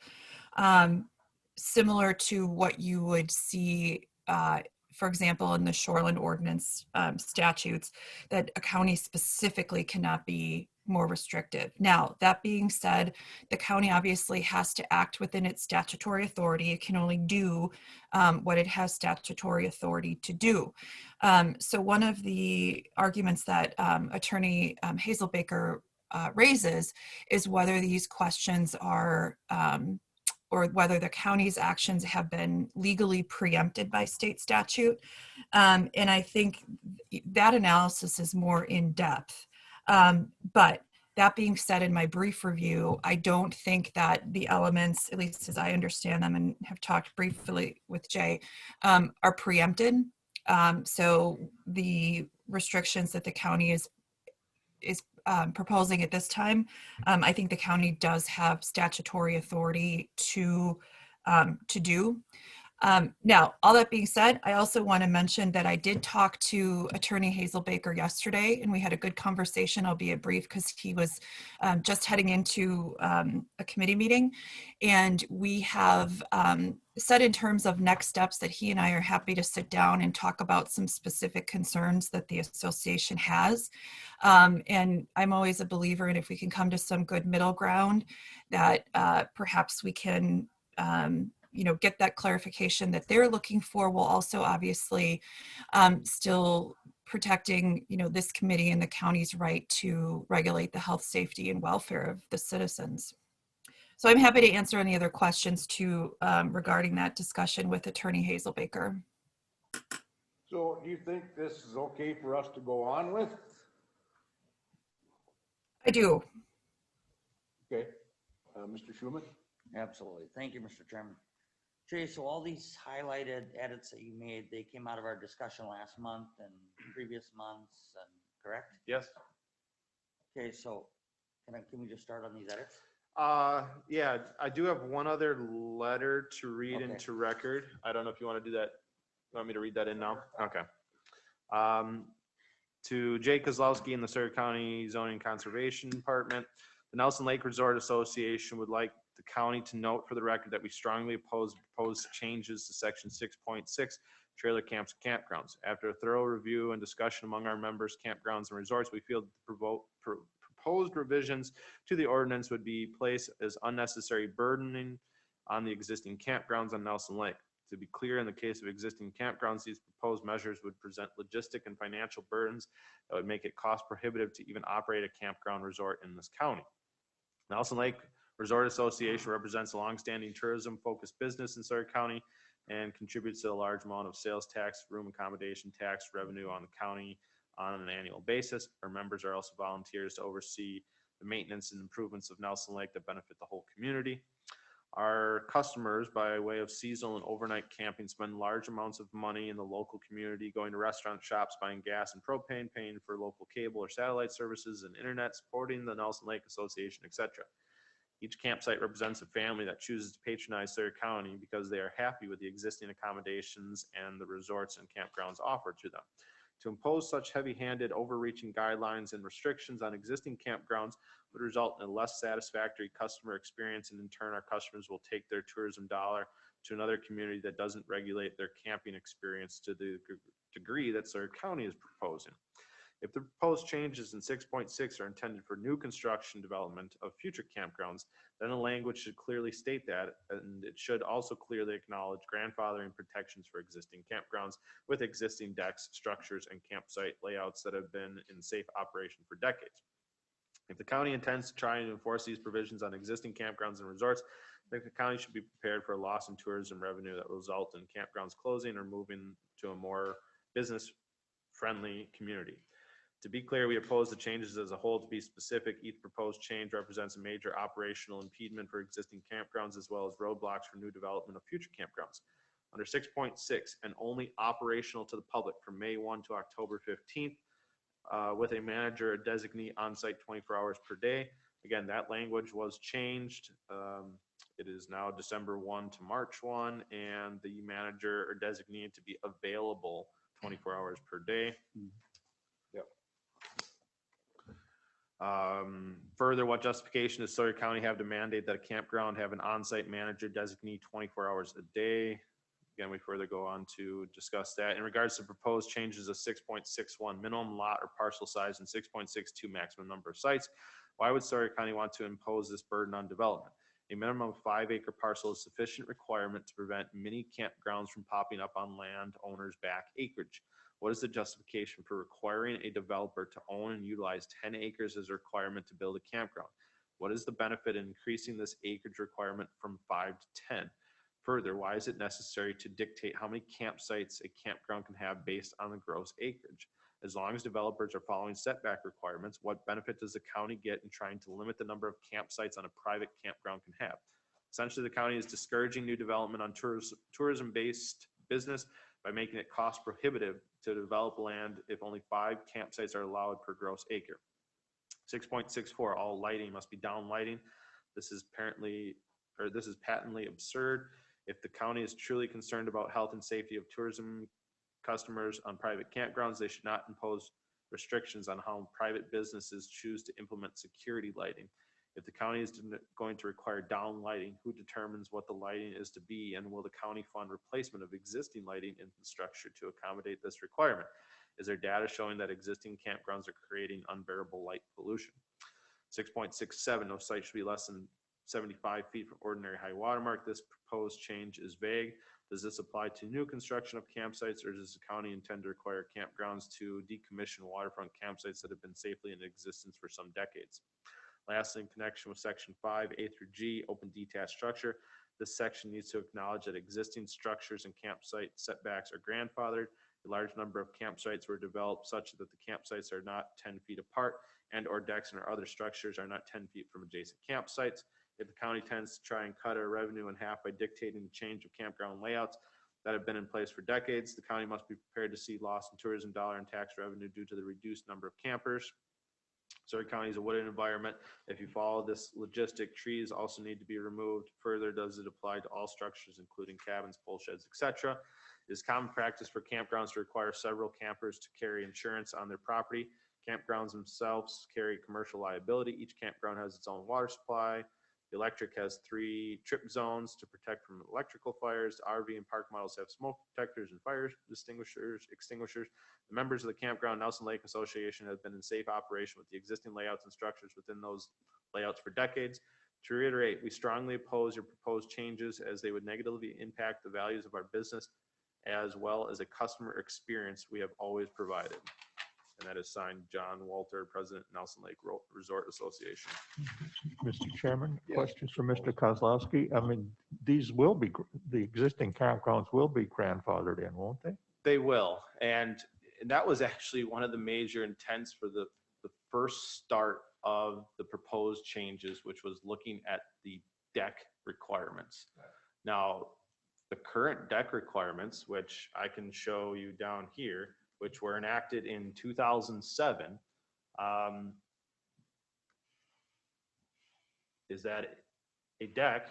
Similar to what you would see, for example, in the shoreline ordinance statutes, that a county specifically cannot be more restrictive. Now, that being said, the county obviously has to act within its statutory authority. It can only do what it has statutory authority to do. So one of the arguments that Attorney Hazel Baker raises is whether these questions are or whether the county's actions have been legally preempted by state statute. And I think that analysis is more in depth. But that being said, in my brief review, I don't think that the elements, at least as I understand them and have talked briefly with Jay, are preempted. So the restrictions that the county is proposing at this time, I think the county does have statutory authority to do. Now, all that being said, I also want to mention that I did talk to Attorney Hazel Baker yesterday, and we had a good conversation, albeit brief, because he was just heading into a committee meeting. And we have said in terms of next steps that he and I are happy to sit down and talk about some specific concerns that the association has. And I'm always a believer in if we can come to some good middle ground, that perhaps we can get that clarification that they're looking for, while also obviously still protecting, this committee and the county's right to regulate the health, safety, and welfare of the citizens. So I'm happy to answer any other questions too regarding that discussion with Attorney Hazel Baker. So do you think this is okay for us to go on with? I do. Okay. Mr. Schuman? Absolutely. Thank you, Mr. Chairman. Jay, so all these highlighted edits that you made, they came out of our discussion last month and previous months, and correct? Yes. Okay, so can we just start on these edits? Yeah, I do have one other letter to read Okay. into record. I don't know if you want to do that. You want me to read that in now? Okay. To Jay Kozlowski in the Sawyer County Zoning Conservation Department, the Nelson Lake Resort Association would like the county to note for the record that we strongly oppose proposed changes to section 6.6 trailer camps and campgrounds. After a thorough review and discussion among our members, campgrounds and resorts, we feel the proposed revisions to the ordinance would be placed as unnecessary burdening on the existing campgrounds on Nelson Lake. To be clear, in the case of existing campgrounds, these proposed measures would present logistic and financial burdens that would make it cost prohibitive to even operate a campground resort in this county. Nelson Lake Resort Association represents a longstanding tourism-focused business in Sawyer County and contributes to a large amount of sales tax, room accommodation tax revenue on the county on an annual basis. Our members are also volunteers to oversee the maintenance and improvements of Nelson Lake that benefit the whole community. Our customers, by way of seasonal and overnight camping, spend large amounts of money in the local community, going to restaurant shops, buying gas and propane, paying for local cable or satellite services and internet, supporting the Nelson Lake Association, etc. Each campsite represents a family that chooses to patronize Sawyer County because they are happy with the existing accommodations and the resorts and campgrounds offered to them. To impose such heavy-handed, overreaching guidelines and restrictions on existing campgrounds would result in a less satisfactory customer experience, and in turn, our customers will take their tourism dollar to another community that doesn't regulate their camping experience to the degree that Sawyer County is proposing. If the proposed changes in 6.6 are intended for new construction development of future campgrounds, then the language should clearly state that, and it should also clearly acknowledge grandfathering protections for existing campgrounds with existing decks, structures, and campsite layouts that have been in safe operation for decades. If the county intends to try and enforce these provisions on existing campgrounds and resorts, I think the county should be prepared for a loss in tourism revenue that will result in campgrounds closing or moving to a more business-friendly community. To be clear, we oppose the changes as a whole. To be specific, each proposed change represents a major operational impediment for existing campgrounds as well as roadblocks for new development of future campgrounds. Under 6.6, and only operational to the public from May 1 to October 15th, with a manager or designee on site 24 hours per day. Again, that language was changed It is now December 1 to March 1, and the manager or designee to be available 24 hours per day. Yep. Further, what justification does Sawyer County have to mandate that a campground have an on-site manager designee 24 hours a day? Again, we further go on to discuss that. In regards to proposed changes of 6.61 minimum lot or parcel size and 6.62 maximum number of sites, why would Sawyer County want to impose this burden on development? A minimum of 5-acre parcel is sufficient requirement to prevent mini campgrounds from popping up on landowners' back acreage. What is the justification for requiring a developer to own and utilize 10 acres as a requirement to build a campground? What is the benefit in increasing this acreage requirement from 5 to 10? Further, why is it necessary to dictate how many campsites a campground can have based on the gross acreage? As long as developers are following setback requirements, what benefit does the county get in trying to limit the number of campsites on a private campground can have? Essentially, the county is discouraging new development on tourism-based business by making it cost prohibitive to develop land if only 5 campsites are allowed per gross acre. 6.64, all lighting must be down lighting. This is patently absurd. If the county is truly concerned about health and safety of tourism customers on private campgrounds, they should not impose restrictions on how private businesses choose to implement security lighting. If the county is going to require down lighting, who determines what the lighting is to be, and will the county fund replacement of existing lighting infrastructure to accommodate this requirement? Is there data showing that existing campgrounds are creating unbearable light pollution? 6.67, no site should be less than 75 feet from ordinary high water mark. This proposed change is vague. Does this apply to new construction of campsites, or does the county intend to require campgrounds to decommission waterfront campsites that have been safely in existence for some decades? Lastly, in connection with section 5, A through G, open detached structure, this section needs to acknowledge that existing structures and campsite setbacks are grandfathered. A large number of campsites were developed such that the campsites are not 10 feet apart, and or decks and or other structures are not 10 feet from adjacent campsites. If the county tends to try and cut our revenue in half by dictating the change of campground layouts that have been in place for decades, the county must be prepared to see loss in tourism dollar and tax revenue due to the reduced number of campers. Surrey County is a wooded environment. If you follow this logistic, trees also need to be removed. Further, does it apply to all structures, including cabins, pole sheds, etc.? It is common practice for campgrounds to require several campers to carry insurance on their property. Campgrounds themselves carry commercial liability. Each campground has its own water supply. The electric has 3 trip zones to protect from electrical fires. The RV and park models have smoke detectors and fire extinguishers. The members of the Campground Nelson Lake Association have been in safe operation with the existing layouts and structures within those layouts for decades. To reiterate, we strongly oppose your proposed changes as they would negatively impact the values of our business as well as a customer experience we have always provided. And that is signed John Walter, President, Nelson Lake Resort Association. Mr. Chairman, Yeah. questions for Mr. Kozlowski? I mean, these will be, the existing campgrounds will be grandfathered in, won't they? They will. And that was actually one of the major intents for the first start of the proposed changes, which was looking at the deck requirements. Now, the current deck requirements, which I can show you down here, which were enacted in 2007, is that a deck,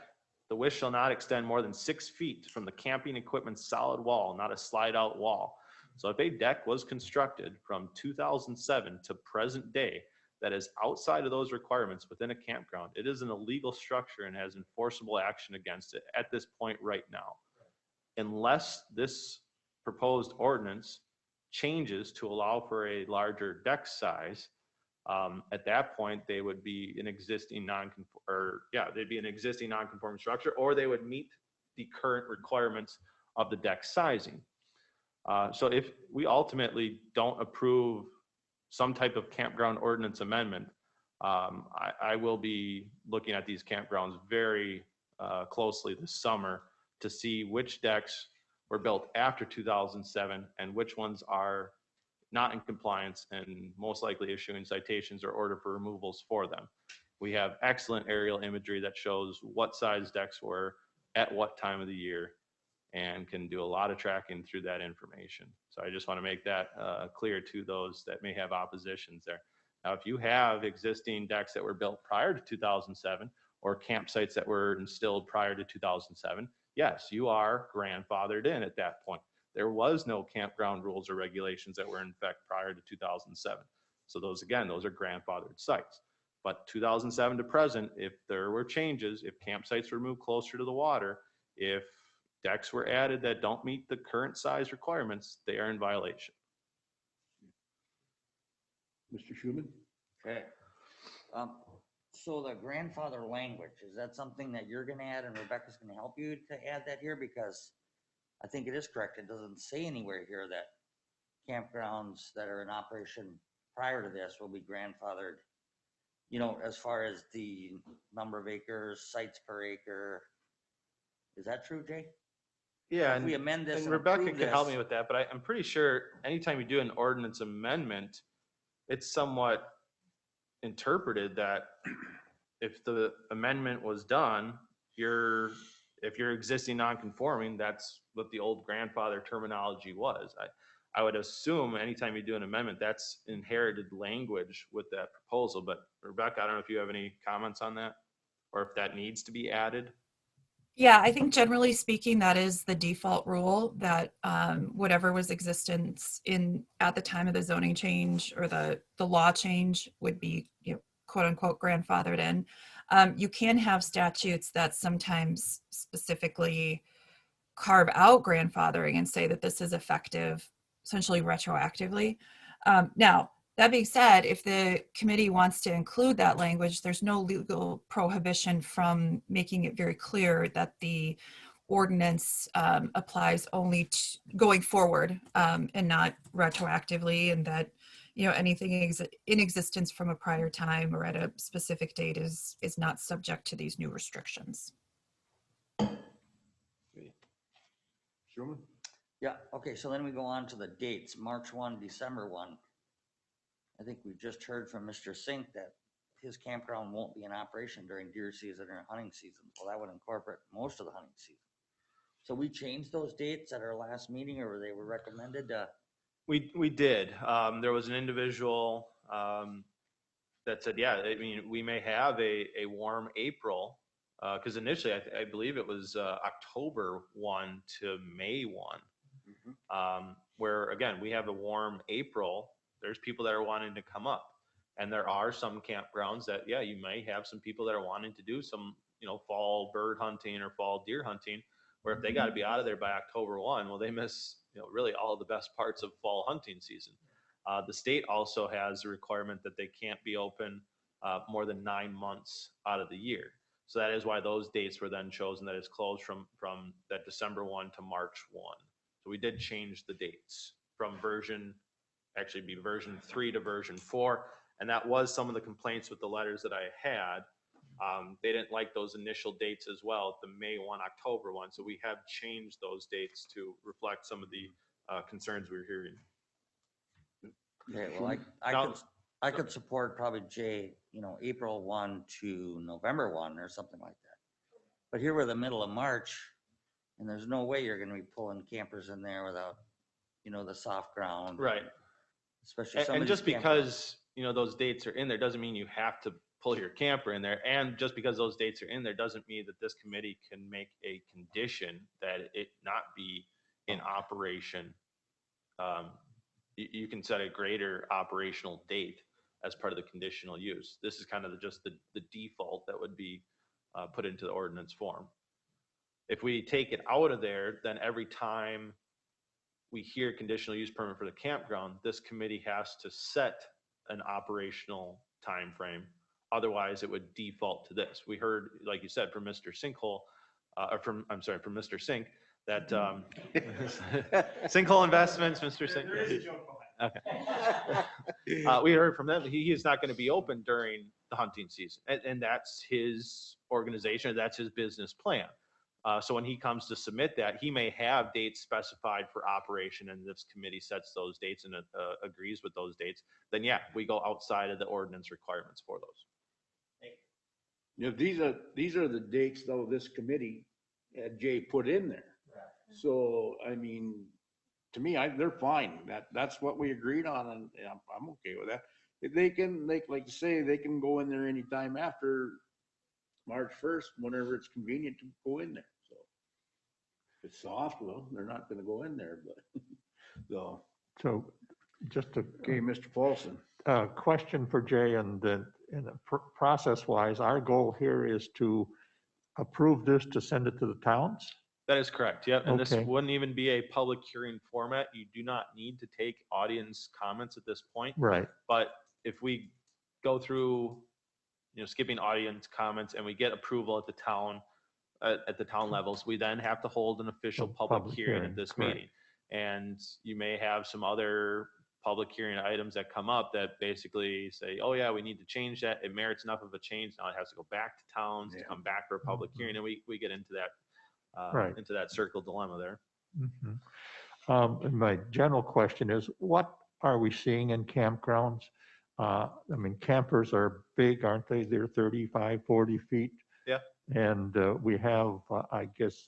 the width shall not extend more than 6 feet from the camping equipment's solid wall, not a slide out wall. So if a deck was constructed from 2007 to present day that is outside of those requirements within a campground, it is an illegal structure and has enforceable action against it at this point right now. Unless this proposed ordinance changes to allow for a larger deck size, at that point they would be an existing they'd be an existing non-conforming structure, or they would meet the current requirements of the deck sizing. So if we ultimately don't approve some type of campground ordinance amendment, I will be looking at these campgrounds very closely this summer to see which decks were built after 2007 and which ones are not in compliance, and most likely issuing citations or order for removals for them. We have excellent aerial imagery that shows what size decks were at what time of the year and can do a lot of tracking through that information. So I just want to make that clear to those that may have oppositions there. Now, if you have existing decks that were built prior to 2007, or campsites that were instilled prior to 2007, yes, you are grandfathered in at that point. There was no campground rules or regulations that were in effect prior to 2007. So those, again, those are grandfathered sites. But 2007 to present, if there were changes, if campsites were moved closer to the water, if decks were added that don't meet the current size requirements, they are in violation. Mr. Schuman? Okay. So the grandfather language, is that something that you're gonna add and Rebecca's gonna help you to add that here? Because I think it is correct. It doesn't say anywhere here that campgrounds that are in operation prior to this will be grandfathered, you know, as far as the number of acres, sites per acre. Is that true, Jay? Yeah, If we amend this and and Rebecca approve can help this- me with that, but I'm pretty sure anytime you do an ordinance amendment, it's somewhat interpreted that if the amendment was done, if you're existing non-conforming, that's what the old grandfather terminology was. I would assume anytime you do an amendment, that's inherited language with that proposal. But Rebecca, I don't know if you have any comments on that, or if that needs to be added. Yeah, I think generally speaking, that is the default rule, that whatever was existence at the time of the zoning change or the law change would be, you know, quote unquote grandfathered in. You can have statutes that sometimes specifically carve out grandfathering and say that this is effective essentially retroactively. Now, that being said, if the committee wants to include that language, there's no legal prohibition from making it very clear that the ordinance applies only to going forward and not retroactively, and that, you know, anything in existence from a prior time or at a specific date is not subject to these new restrictions. Schuman? Yeah, okay, so then we go on to the dates, March 1, December 1. I think we just heard from Mr. Sink that his campground won't be in operation during deer season or hunting season. Well, that would incorporate most of the hunting season. So we changed those dates at our last meeting, or they were recommended? We did. There was an individual that said, yeah, I mean, we may have a warm April, because initially I believe it was October 1 to May 1, where again, we have a warm April. There's people that are wanting to come up. And there are some campgrounds that, yeah, you may have some people that are wanting to do some, you know, fall bird hunting or fall deer hunting, where if they got to be out of there by October 1, well, they miss, you know, really all the best parts of fall hunting season. The state also has a requirement that they can't be open more than 9 months out of the year. So that is why those dates were then chosen, that it's closed from that December 1 to March 1. So we did change the dates from version 3 to version 4. And that was some of the complaints with the letters that I had. They didn't like those initial dates as well, the May 1, October 1. So we have changed those dates to reflect some of the concerns we were hearing. Okay, well, I could support probably Jay, you know, April 1 to November 1 or something like that. But here we're the middle of March, and there's no way you're gonna be pulling campers in there without, you know, the soft ground. Right. Especially some And of just these because, you know, those dates are in there doesn't mean you have to pull your camper in there. And just because those dates are in there doesn't mean that this committee can make a condition that it not be in operation. You can set a greater operational date as part of the conditional use. This is kind of just the default that would be put into the ordinance form. If we take it out of there, then every time we hear conditional use permit for the campground, this committee has to set an operational time frame. Otherwise, it would default to this. We heard, like you said, from Mr. Sinkhole, from Mr. Sink, that Sinkhole Investments, Mr. Sink. Okay. We heard from them, he is not going to be open during the hunting season. And that's his organization, that's his business plan. So when he comes to submit that, he may have dates specified for operation, and this committee sets those dates and agrees with those dates, then yeah, we go outside of the ordinance requirements for those. You know, these are the dates though this committee had Jay put in there. So, I mean, to me, they're fine. That's what we agreed on, and I'm okay with that. If they can, like you say, they can go in there anytime after March 1st, whenever it's convenient to go in there, so. If it's soft, well, they're not gonna go in there, but, so, So just a okay, Mr. Paulson. question for Jay, process-wise, our goal here is to approve this to send it to the towns? That is correct, yep, and this Okay. wouldn't even be a public hearing format. You do not need to take audience comments at this point. Right, But if we go through, skipping audience comments and we get approval at the town levels, we then have to hold an official public hearing at this correct. meeting. And you may have some other public hearing items that come up that basically say, oh yeah, we need to change that. It merits enough of a change. Now it has to go back to towns to come back for a public hearing. And we get into that, Right. into that circle dilemma there. Mhm. And my general question is, what are we seeing in campgrounds? I mean, campers are big, aren't they? They're 35, 40 feet. Yeah. And we have, I guess,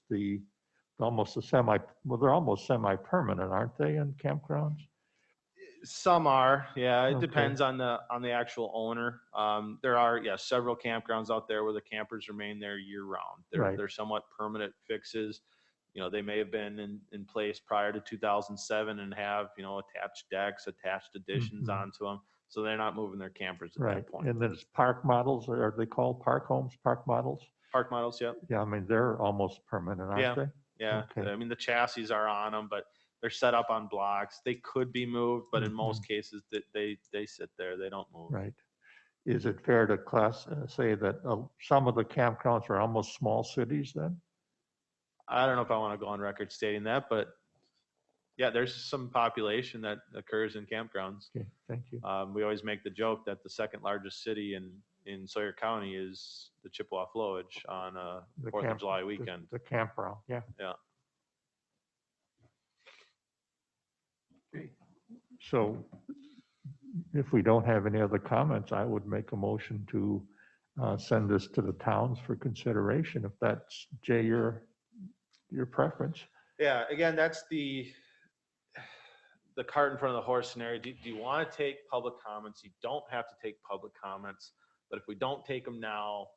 almost they're almost semi-permanent, aren't they, in campgrounds? Some are, yeah. It Okay. depends on the actual owner. There are, several campgrounds out there where the campers remain there year round. Right. They're somewhat permanent fixes. They may have been in place prior to 2007 and have, attached decks, attached additions Mhm. onto them. So they're not moving their campers at Right. that point. And then it's park models, are they called park homes, park models? Park models, yep. Yeah, I mean, they're almost permanent, aren't Yeah. they? Yeah. Okay. I mean, the chassis are on them, but they're set up on blocks. They could be moved, but in most cases they sit there. They don't move. Right. Is it fair to say that some of the campgrounds are almost small cities then? I don't know if I want to go on record stating that, but yeah, there's some population that occurs in campgrounds. Okay, thank you. We always make the joke that the second largest city in Sawyer County is the Chippewa Flowage on The 4th of July weekend. The campground, yeah. Yeah. So if we don't have any other comments, I would make a motion to send this to the towns for consideration, if that's, Jay, your preference. Yeah, again, that's the cart in front of the horse scenario. Do you want to take public comments? You don't have to take public comments, but if we don't take them now,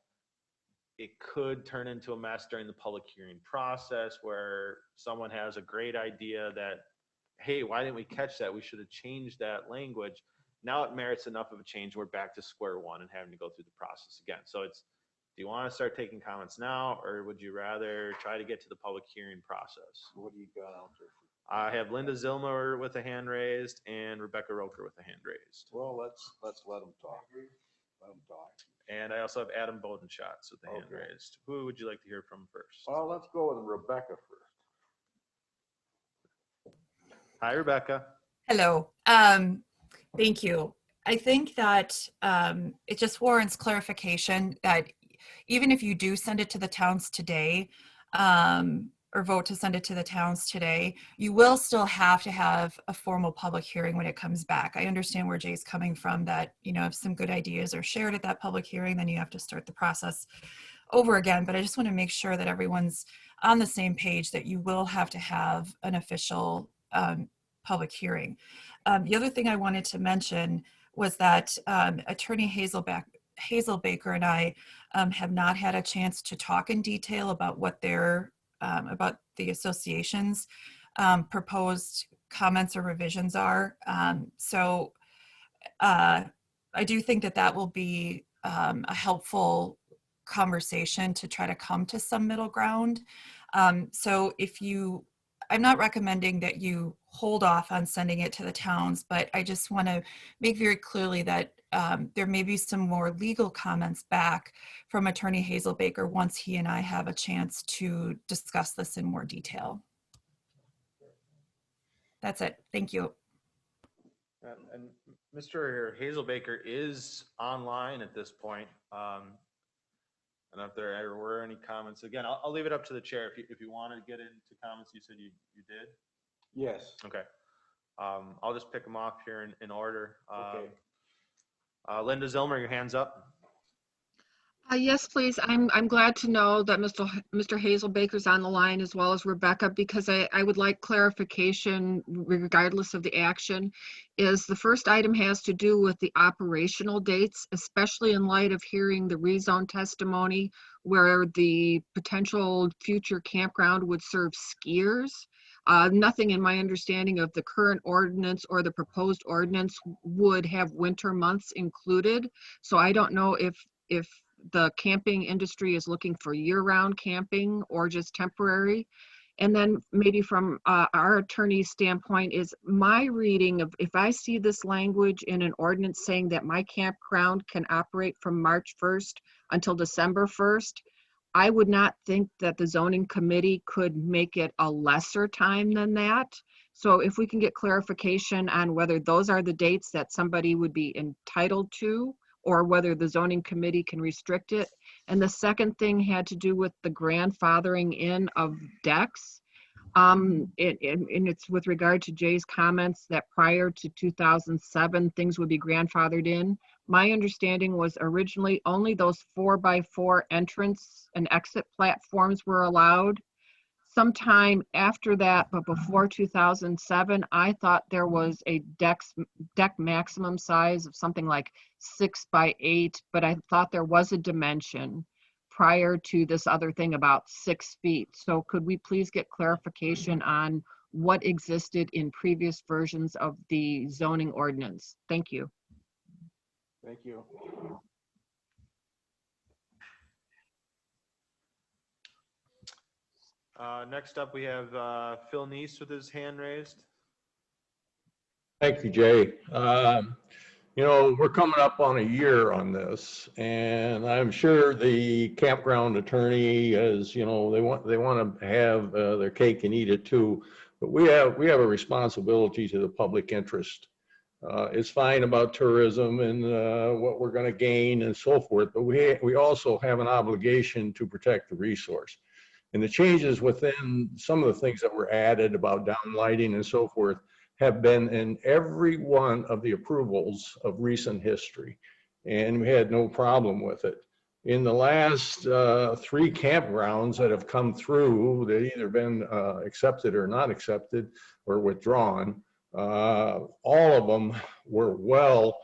it could turn into a mess during the public hearing process where someone has a great idea that, hey, why didn't we catch that? We should have changed that language. Now it merits enough of a change. We're back to square one and having to go through the process again. So do you want to start taking comments now, or would you rather try to get to the public hearing process? What do you got out there? I have Linda Zilmer with a hand raised and Rebecca Roker with a hand raised. Well, let's let them talk. Let them talk. And I also have Adam Bodenshots with a hand Okay. raised. Who would you like to hear from first? Well, let's go with Rebecca first. Hi, Rebecca. Hello. Thank you. I think that it just warrants clarification that even if you do send it to the towns today, or vote to send it to the towns today, you will still have to have a formal public hearing when it comes back. I understand where Jay's coming from, that, if some good ideas are shared at that public hearing, then you have to start the process over again. But I just want to make sure that everyone's on the same page, that you will have to have an official public hearing. The other thing I wanted to mention was that Attorney Hazelbaker and I have not had a chance to talk in detail about what about the association's proposed comments or revisions are. So I do think that will be a helpful conversation to try to come to some middle ground. So I'm not recommending that you hold off on sending it to the towns, but I just want to make very clearly that there may be some more legal comments back from Attorney Hazelbaker once he and I have a chance to discuss this in more detail. That's it. Thank you. And Mr. Hazelbaker is online at this point. I don't know if there were any comments. Again, I'll leave it up to the chair. If you want to get into comments, you said you did? Yes. Okay. I'll just pick them off here in order. Okay. Linda Zilmer, your hand's up. Yes, please. I'm glad to know that Mr. Hazel Baker's on the line as well as Rebecca, because I would like clarification regardless of the action. Is the first item has to do with the operational dates, especially in light of hearing the rezone testimony where the potential future campground would serve skiers. Nothing in my understanding of the current ordinance or the proposed ordinance would have winter months included. So I don't know if the camping industry is looking for year-round camping or just temporary. And then maybe from our attorney's standpoint is my reading of, if I see this language in an ordinance saying that my campground can operate from March 1st until December 1st, I would not think that the zoning committee could make it a lesser time than that. So if we can get clarification on whether those are the dates that somebody would be entitled to, or whether the zoning committee can restrict it. And the second thing had to do with the grandfathering in of decks. And it's with regard to Jay's comments that prior to 2007, things would be grandfathered in. My understanding was originally only those 4x4 entrance and exit platforms were allowed. Sometime after that, but before 2007, I thought there was a deck maximum size of something like 6x8, but I thought there was a dimension prior to this other thing about 6 feet. So could we please get clarification on what existed in previous versions of the zoning ordinance? Thank you. Thank you. Next up, we have Phil Neese with his hand raised. Thank you, Jay. You know, we're coming up on a year on this, and I'm sure the campground attorney is, you know, they want to have their cake and eat it too. But we have a responsibility to the public interest. It's fine about tourism and what we're going to gain and so forth, but we also have an obligation to protect the resource. And the changes within some of the things that were added about downlighting and so forth have been in every one of the approvals of recent history. And we had no problem with it. In the last 3 campgrounds that have come through, they've either been accepted or not accepted or withdrawn. All of them were well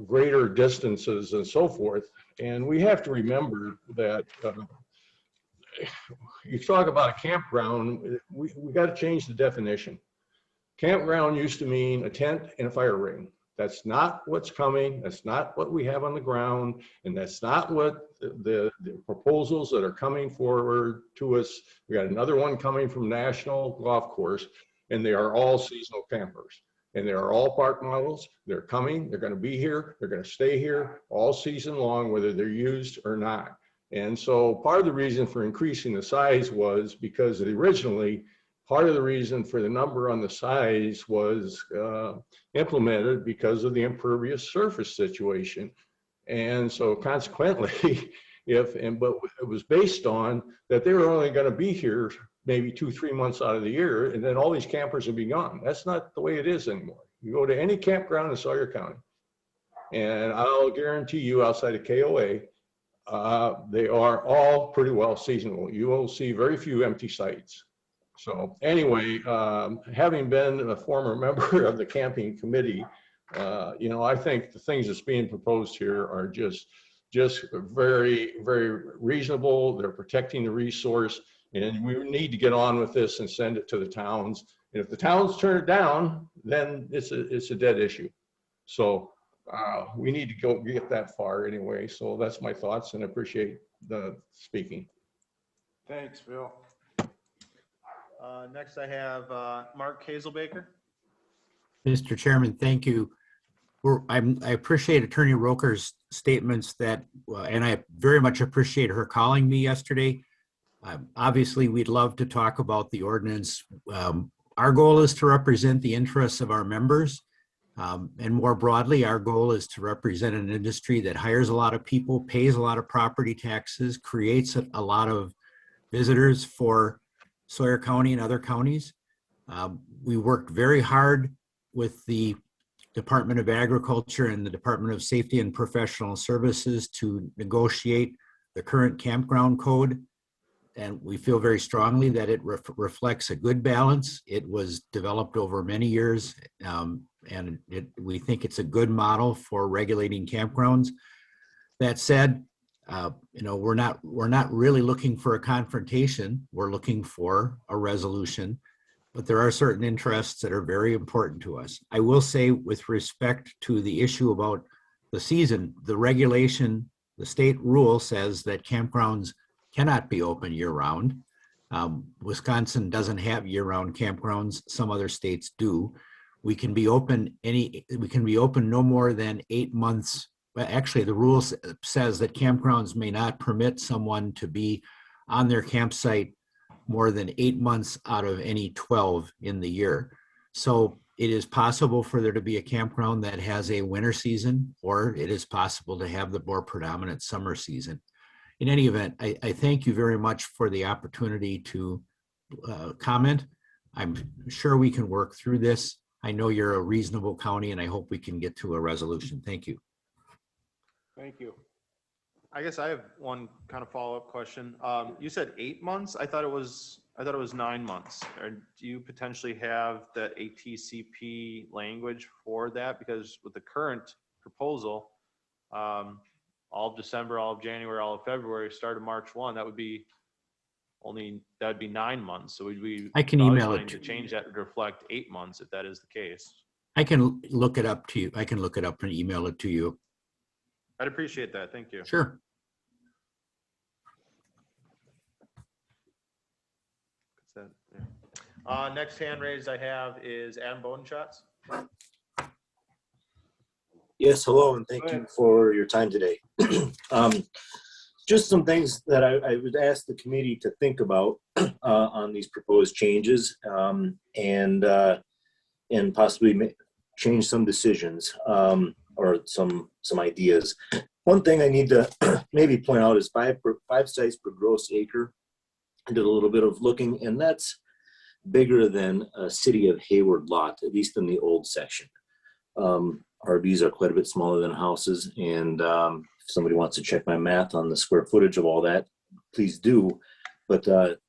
greater distances and so forth. And we have to remember that you talk about a campground, we got to change the definition. Campground used to mean a tent and a fire ring. That's not what's coming. That's not what we have on the ground. And that's not what the proposals that are coming forward to us. We got another one coming from National Golf Course, and they are all seasonal campers. And they are all park models. They're coming, they're going to be here, they're going to stay here all season long, whether they're used or not. And so part of the reason for increasing the size was because originally, part of the reason for the number on the size was implemented because of the impervious surface situation. And so consequently, but it was based on that they were only going to be here maybe 2-3 months out of the year, and then all these campers would be gone. That's not the way it is anymore. You go to any campground in Sawyer County, and I'll guarantee you outside of KOA, they are all pretty well seasonal. You will see very few empty sites. So anyway, having been a former member of the camping committee, you know, I think the things that's being proposed here are just very, very reasonable. They're protecting the resource, and we need to get on with this and send it to the towns. And if the towns turn it down, then it's a dead issue. So we need to go get that far anyway. So that's my thoughts, and I appreciate the speaking. Thanks, Phil. Next, I have Mark Hazelbaker. Mr. Chairman, thank you. I appreciate Attorney Roker's statements that, and I very much appreciate her calling me yesterday. Obviously, we'd love to talk about the ordinance. Our goal is to represent the interests of our members. And more broadly, our goal is to represent an industry that hires a lot of people, pays a lot of property taxes, creates a lot of visitors for Sawyer County and other counties. We worked very hard with the Department of Agriculture and the Department of Safety and Professional Services to negotiate the current campground code. And we feel very strongly that it reflects a good balance. It was developed over many years, and we think it's a good model for regulating campgrounds. That said, we're not really looking for a confrontation. We're looking for a resolution, but there are certain interests that are very important to us. I will say, with respect to the issue about the season, the regulation, the state rule says that campgrounds cannot be open year-round. Wisconsin doesn't have year-round campgrounds. Some other states do. We can be open no more than 8 months. Well, actually, the rule says that campgrounds may not permit someone to be on their campsite more than 8 months out of any 12 in the year. So it is possible for there to be a campground that has a winter season, or it is possible to have the more predominant summer season. In any event, I thank you very much for the opportunity to comment. I'm sure we can work through this. I know you're a reasonable county, and I hope we can get to a resolution. Thank you. Thank you. I guess I have one kind of follow-up question. You said 8 months? I thought it was 9 months. Or do you potentially have the ATCP language for that? Because with the current proposal, all of December, all of January, all of February, start of March 1, that would be 9 months. So I can email it to change that to reflect 8 months if that is the case. I can look it up to you. I can look it up and email it to you. I'd appreciate that. Thank you. Sure. Next hand raised I have is Adam Bodenschatz. Yes, hello, and thank you for your time today. Just some things that I would ask the committee to think about on these proposed changes, and possibly change some decisions or some ideas. One thing I need to maybe point out is five sites per gross acre. I did a little bit of looking, and that's bigger than a city of Hayward lot, at least in the old section. RVs are quite a bit smaller than houses, and if somebody wants to check my math on the square footage of all that, please do. But it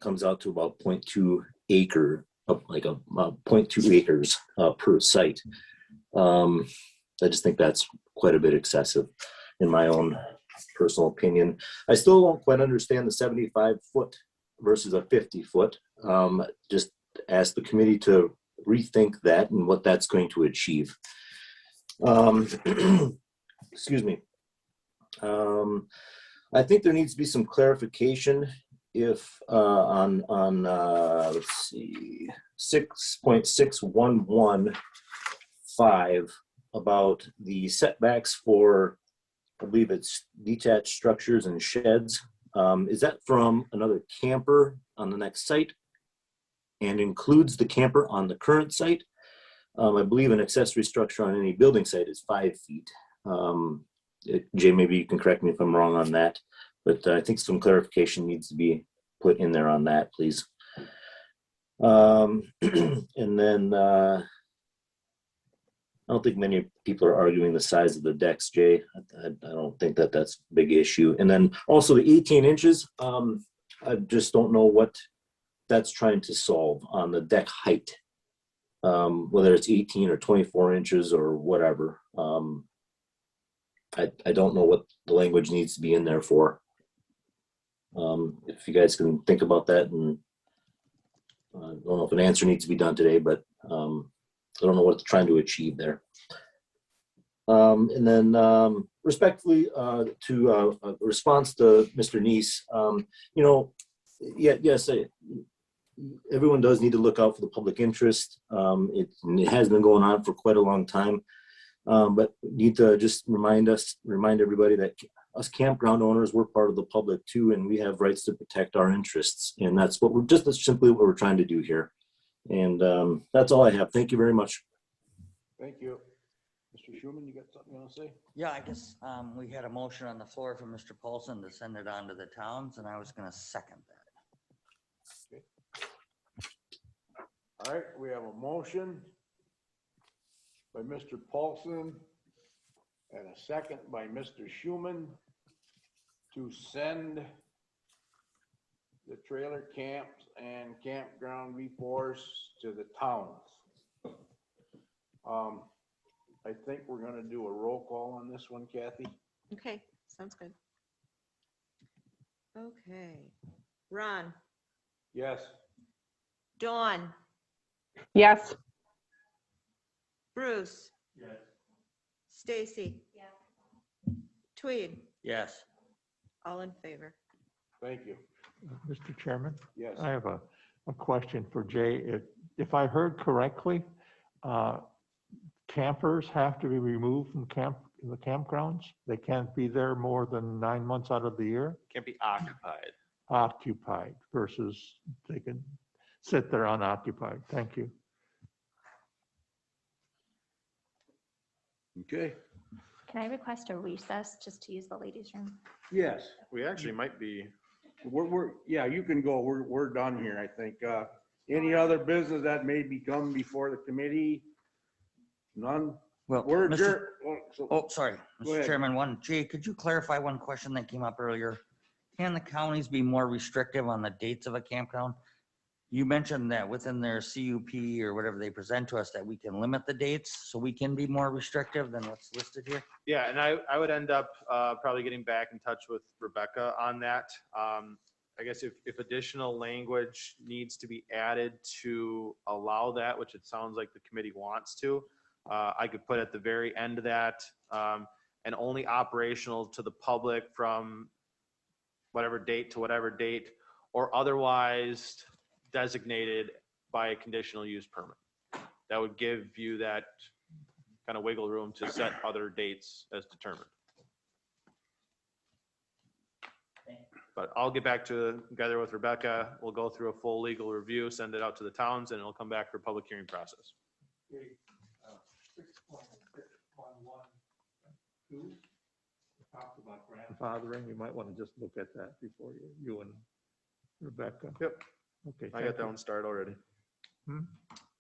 comes out to about 0.2 acre, like a 0.2 acres per site. I just think that's quite a bit excessive, in my own personal opinion. I still don't quite understand the 75-foot versus a 50-foot. Just ask the committee to rethink that and what that's going to achieve. Excuse me. I think there needs to be some clarification if on let's see, 6.6115 about the setbacks for, I believe it's detached structures and sheds. Is that from another camper on the next site and includes the camper on the current site? I believe an accessory structure on any building site is 5 feet. Jay, maybe you can correct me if I'm wrong on that, but I think some clarification needs to be put in there on that, please. And then I don't think many people are arguing the size of the decks, Jay. I don't think that that's a big issue. And then also the 18 inches, I just don't know what that's trying to solve on the deck height, whether it's 18 or 24 inches or whatever. I don't know what the language needs to be in there for. If you guys can think about that, and I don't know if an answer needs to be done today, but I don't know what they're trying to achieve there. And then respectfully to a response to Mr. Neese, you know, yes, everyone does need to look out for the public interest. It has been going on for quite a long time, but need to just remind everybody that us campground owners, we're part of the public too, and we have rights to protect our interests. And that's simply what we're trying to do here. And that's all I have. Thank you very much. Thank you. Mr. Schuman, you got something you want to say? Yeah, I guess we had a motion on the floor from Mr. Paulson to send it on to the towns, and I was going to second that. Okay. All right, we have a motion by Mr. Paulson and a second by Mr. Schuman to send the trailer camps and campground reports to the towns. I think we're gonna do a roll call on this one, Kathy. Okay, sounds good. Okay. Ron, Yes. Dawn, Yes. Bruce, Yes. Stacy. Tweed, Yes. all in favor. Thank you. Mr. Chairman? Yes. I have a question for Jay. If I heard correctly, campers have to be removed from the campgrounds? They can't be there more than 9 months out of the year? Can't be occupied. Occupied versus they can sit there unoccupied. Thank you. Okay. Can I request a recess just to use the ladies' room? Yes. We actually might be, Yeah, you can go. We're done here, I think. Any other business that may become before the committee? None? Well, We're Mr. adjourned. Oh, sorry, Go Mr. ahead. Chairman, Jay, could you clarify one question that came up earlier? Can the counties be more restrictive on the dates of a campground? You mentioned that within their CUP or whatever they present to us, that we can limit the dates, so we can be more restrictive than what's listed here? yeah, and I would end up probably getting back in touch with Rebecca on that. I guess if additional language needs to be added to allow that, which it sounds like the committee wants to, I could put at the very end of that, and only operational to the public from whatever date to whatever date, or otherwise designated by a conditional use permit. That would give you that kind of wiggle room to set other dates as determined. But I'll get back together with Rebecca. We'll go through a full legal review, send it out to the towns, and it'll come back for public hearing process. 6.1.1.2 talks about grandfathering. You might want to just look at that before you and Rebecca. Yep. Okay. I got that one starred already. Hmm?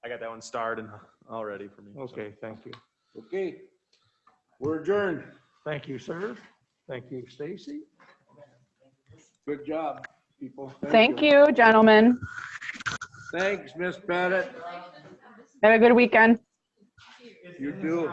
I got that one starred and already for me. so. Okay, thank you. Okay. We're adjourned. Thank you, sir. Thank you, Stacy. Good job, people. Thank you, gentlemen. Thanks, Miss Pettit. Have a good weekend. You too.